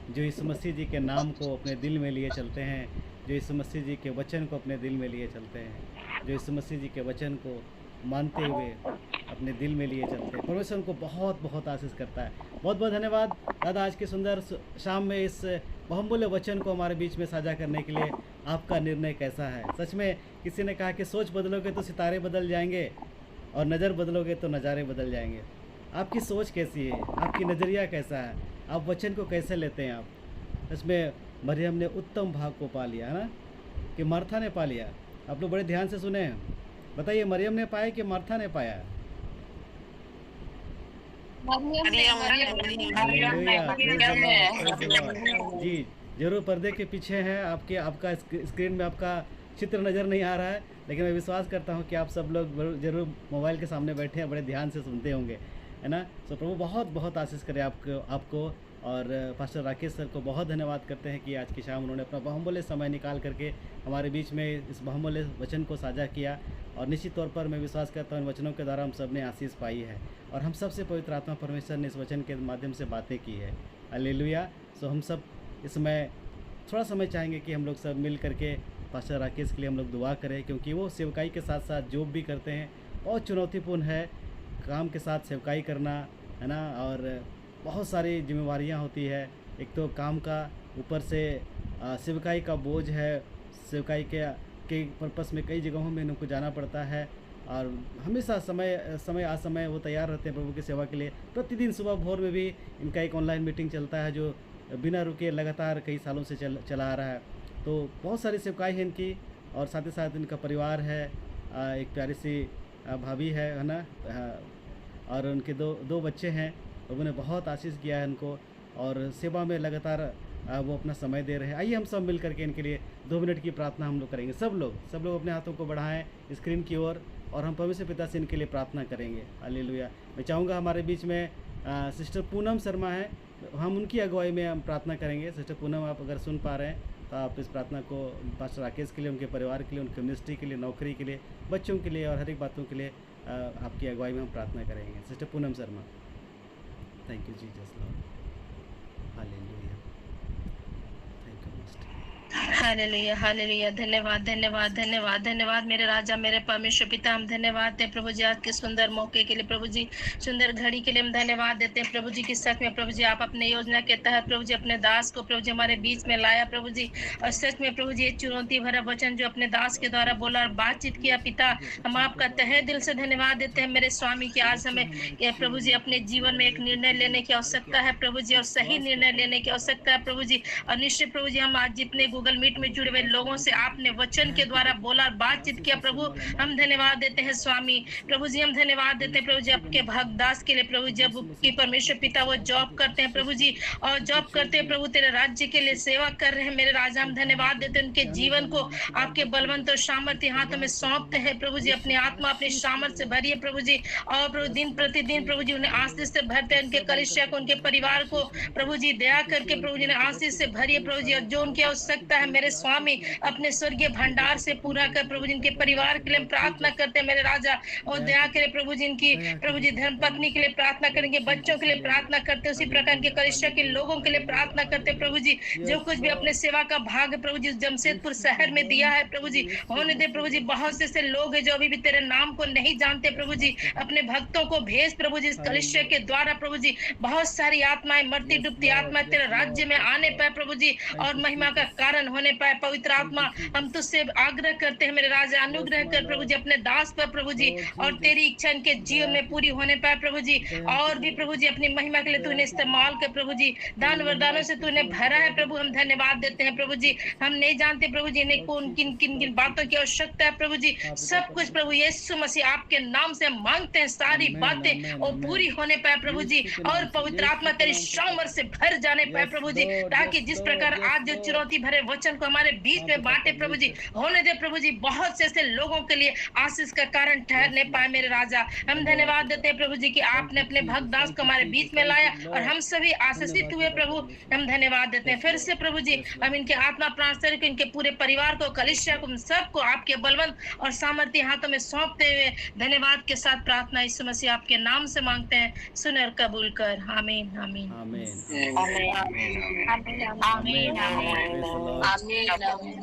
जो इस मसीह जी के नाम को अपने दिल में लिए चलते हैं, जो इस मसीह जी के वचन को अपने दिल में लिए चलते हैं, जो इस मसीह जी के वचन को मानते हुए अपने दिल में लिए चलते हैं। परमेश्वर उनको बहुत बहुत आशीष करता है। बहुत बहुत धन्यवाद दादा, आज की सुंदर शाम में इस बहुमूल्य वचन को हमारे बीच में साझा करने के लिए। आपका निर्णय कैसा है? सच में किसी ने कहा कि सोच बदलोगे तो सितारे बदल जाएंगे और नज़र बदलोगे तो नज़ारे बदल जाएंगे। आपकी सोच कैसी है? आपकी नज़रिया कैसा है? आप वचन को कैसे लेते हैं? आप इसमें मरियम ने उत्तम भाग को पा लिया है ना, कि मार्था ने पा लिया। आप लोग बड़े ध्यान से सुने हैं, बताइए मरियम ने पाया कि मार्था ने पाया? जी जरूर पर्दे के पीछे हैं, आपका स्क्रीन में आपका चित्र नज़र नहीं आ रहा है, लेकिन मैं विश्वास करता हूं कि आप सब लोग जरूर मोबाइल के सामने बैठे हैं, बड़े ध्यान से सुनते होंगे, है ना। तो प्रभु बहुत बहुत आशीष करे आपको और पास्टर राकेश सर को बहुत धन्यवाद करते हैं कि आज की शाम उन्होंने अपना बहुमूल्य समय निकाल करके हमारे बीच में इस बहुमूल्य वचन को साझा किया। और निश्चित तौर पर मैं विश्वास करता हूँ इन वचनों के द्वारा हम सब ने आशीष पाई है और हम सब से पवित्र आत्मा परमेश्वर ने इस वचन के माध्यम से बातें की है। हालेलुया। सो हम सब इस समय थोड़ा समय चाहेंगे कि हम लोग सब मिल करके पास्टर राकेश के लिए हम लोग दुआ करें, क्योंकि वो सेवकाई के साथ साथ जॉब भी करते हैं। बहुत चुनौतीपूर्ण है काम के साथ सेवकाई करना, है ना, और बहुत सारी जिम्मेवारियां होती है। एक तो काम का, ऊपर से सेवकाई का बोझ है, सेवकाई के पर्पस में कई जगहों में उनको जाना पड़ता है और हमेशा समय असमय वो तैयार रहते हैं प्रभु की सेवा के लिए। प्रतिदिन सुबह भोर में भी इनका एक ऑनलाइन मीटिंग चलता है जो बिना रुके लगातार कई सालों से चला आ रहा है। तो बहुत सारी सेवकाई है इनकी और साथ ही साथ इनका परिवार है, एक प्यारी सी भाभी है ना, और उनके दो बच्चे हैं। प्रभु ने बहुत आशीष किया है इनको और सेवा में लगातार वो अपना समय दे रहे हैं। आइए हम सब मिल करके इनके लिए 2 मिनट की प्रार्थना हम लोग करेंगे। सब लोग अपने हाथों को बढ़ाएं स्क्रीन की ओर और हम परमेश्वर पिता से इनके लिए प्रार्थना करेंगे। हालेलुया। मैं चाहूँगा हमारे बीच में सिस्टर पूनम शर्मा है, हम उनकी अगुवाई में हम प्रार्थना करेंगे। सिस्टर पूनम, आप अगर सुन पा रहे हैं तो आप इस प्रार्थना को पास्टर राकेश के लिए, उनके परिवार के लिए, उनके मिनिस्ट्री के लिए, नौकरी के लिए, बच्चों के लिए और हर एक बातों के लिए आपकी अगुवाई में हम प्रार्थना करेंगे। Sister Poonam Sharma. Thank you Jesus Lord. Hallelujah. Thank you master. Hallelujah hallelujah. धन्यवाद धन्यवाद धन्यवाद धन्यवाद मेरे राजा, मेरे परमेश्वर पिता, हम धन्यवाद देते हैं प्रभु जी आज के सुंदर मौके के लिए, प्रभु जी सुंदर घड़ी के लिए हम धन्यवाद देते हैं प्रभु जी की सच में प्रभु जी आप अपने योजना के तहत प्रभु जी अपने दास को प्रभु जी हमारे बीच में लाया प्रभु जी, और सच में प्रभु जी ये चुनौती भरा वचन जो अपने दास के द्वारा बोला और बातचीत किया पिता, हम आपका तहे दिल से धन्यवाद देते हैं मेरे स्वामी की आज हमें प्रभु जी अपने जीवन में एक निर्णय लेने की आवश्यकता है प्रभु जी, और सही निर्णय लेने की आवश्यकता है प्रभु जी। और निश्चय प्रभु जी हम आज जितने गूगल मीट में जुड़े हुए लोगों से आपने वचन के द्वारा बोला और बातचीत किया प्रभु, हम धन्यवाद देते हैं स्वामी प्रभु जी, हम धन्यवाद देते हैं प्रभु जी आपके भक्त दास के लिए प्रभु जी, अब की परमेश्वर पिता वो जॉब करते हैं प्रभु जी, और जॉब करते हैं प्रभु तेरे राज्य के लिए सेवा कर रहे हैं मेरे राजा, हम धन्यवाद देते हैं उनके जीवन को आपके बलवंत और सामर्थ्य हाथों में सौंपते हैं प्रभु जी, अपनी आत्मा अपनी सामर्थ्य से भरिए प्रभु जी, और प्रभु दिन प्रतिदिन प्रभु जी उन्हें आशीष से भरते हैं, उनके कलिसिया को उनके परिवार को प्रभु जी दया करके प्रभु जी ने आशीष से भरिए प्रभु जी, और जो उनकी आवश्यकता है मेरे स्वामी अपने स्वर्गीय भंडार से पूरा कर प्रभु जी, इनके परिवार के लिए प्रार्थना करते हैं मेरे राजा, और दया करे प्रभु जी इनकी प्रभु जी धर्मपत्नी के लिए प्रार्थना करेंगे, बच्चों के लिए प्रार्थना करते हैं, उसी प्रकार के कलिसिया के लोगों के लिए प्रार्थना करते हैं प्रभु जी, जो कुछ भी अपने सेवा का भाग प्रभु जी जमशेदपुर शहर में दिया है प्रभु जी, होने दे प्रभु जी। बहुत से ऐसे लोग हैं जो अभी भी तेरे नाम को नहीं जानते प्रभु जी, अपने भक्तों को भेज प्रभु जी इस कलिसिया के द्वारा प्रभु जी, बहुत सारी आत्माएं मरती डूबती आत्मा तेरे राज्य में आने पाए प्रभु जी, और महिमा का कारण होने पाए। पवित्र आत्मा हम तुझसे आग्रह करते हैं मेरे राजा, अनुग्रह कर प्रभु जी अपने दास पर प्रभु जी, और तेरी इच्छा इनके जीवन में पूरी होने पाए प्रभु जी, और भी प्रभु जी अपनी महिमा के लिए तूने इस्तेमाल कर प्रभु जी, दान वरदानों से तूने भरा है प्रभु, हम धन्यवाद देते हैं प्रभु जी। हम नहीं जानते प्रभु जी इन्हें कौन किन किन किन बातों की आवश्यकता है प्रभु जी, सब कुछ प्रभु यीशु मसीह आपके नाम से मांगते हैं, सारी बातें और पूरी होने पाए प्रभु जी, और पवित्र आत्मा तेरी सामर्थ से भर जाने पाए प्रभु जी, ताकि जिस प्रकार आज जो चुनौती भरे वचन को हमारे बीच में बांटे प्रभु जी, होने दे प्रभु जी, बहुत से ऐसे लोगों के लिए आशीष का कारण ठहरने पाए मेरे राजा। हम धन्यवाद देते हैं प्रभु जी कि आपने अपने भक्त दास को हमारे बीच में लाया और हम सभी आशीषित हुए प्रभु, हम धन्यवाद देते हैं फिर से प्रभु जी। हम इनके आत्मा प्राण शरीर को, इनके पूरे परिवार को, कलिसिया को, सबको आपके बलवंत और सामर्थ्य हाथों में सौंपते हुए धन्यवाद के साथ प्रार्थना यीशु मसीह आपके नाम से मांगते हैं, सुन और कबूल कर। आमीन आमीन आमीन आमीन आमीन आमीन आमीन आमीन।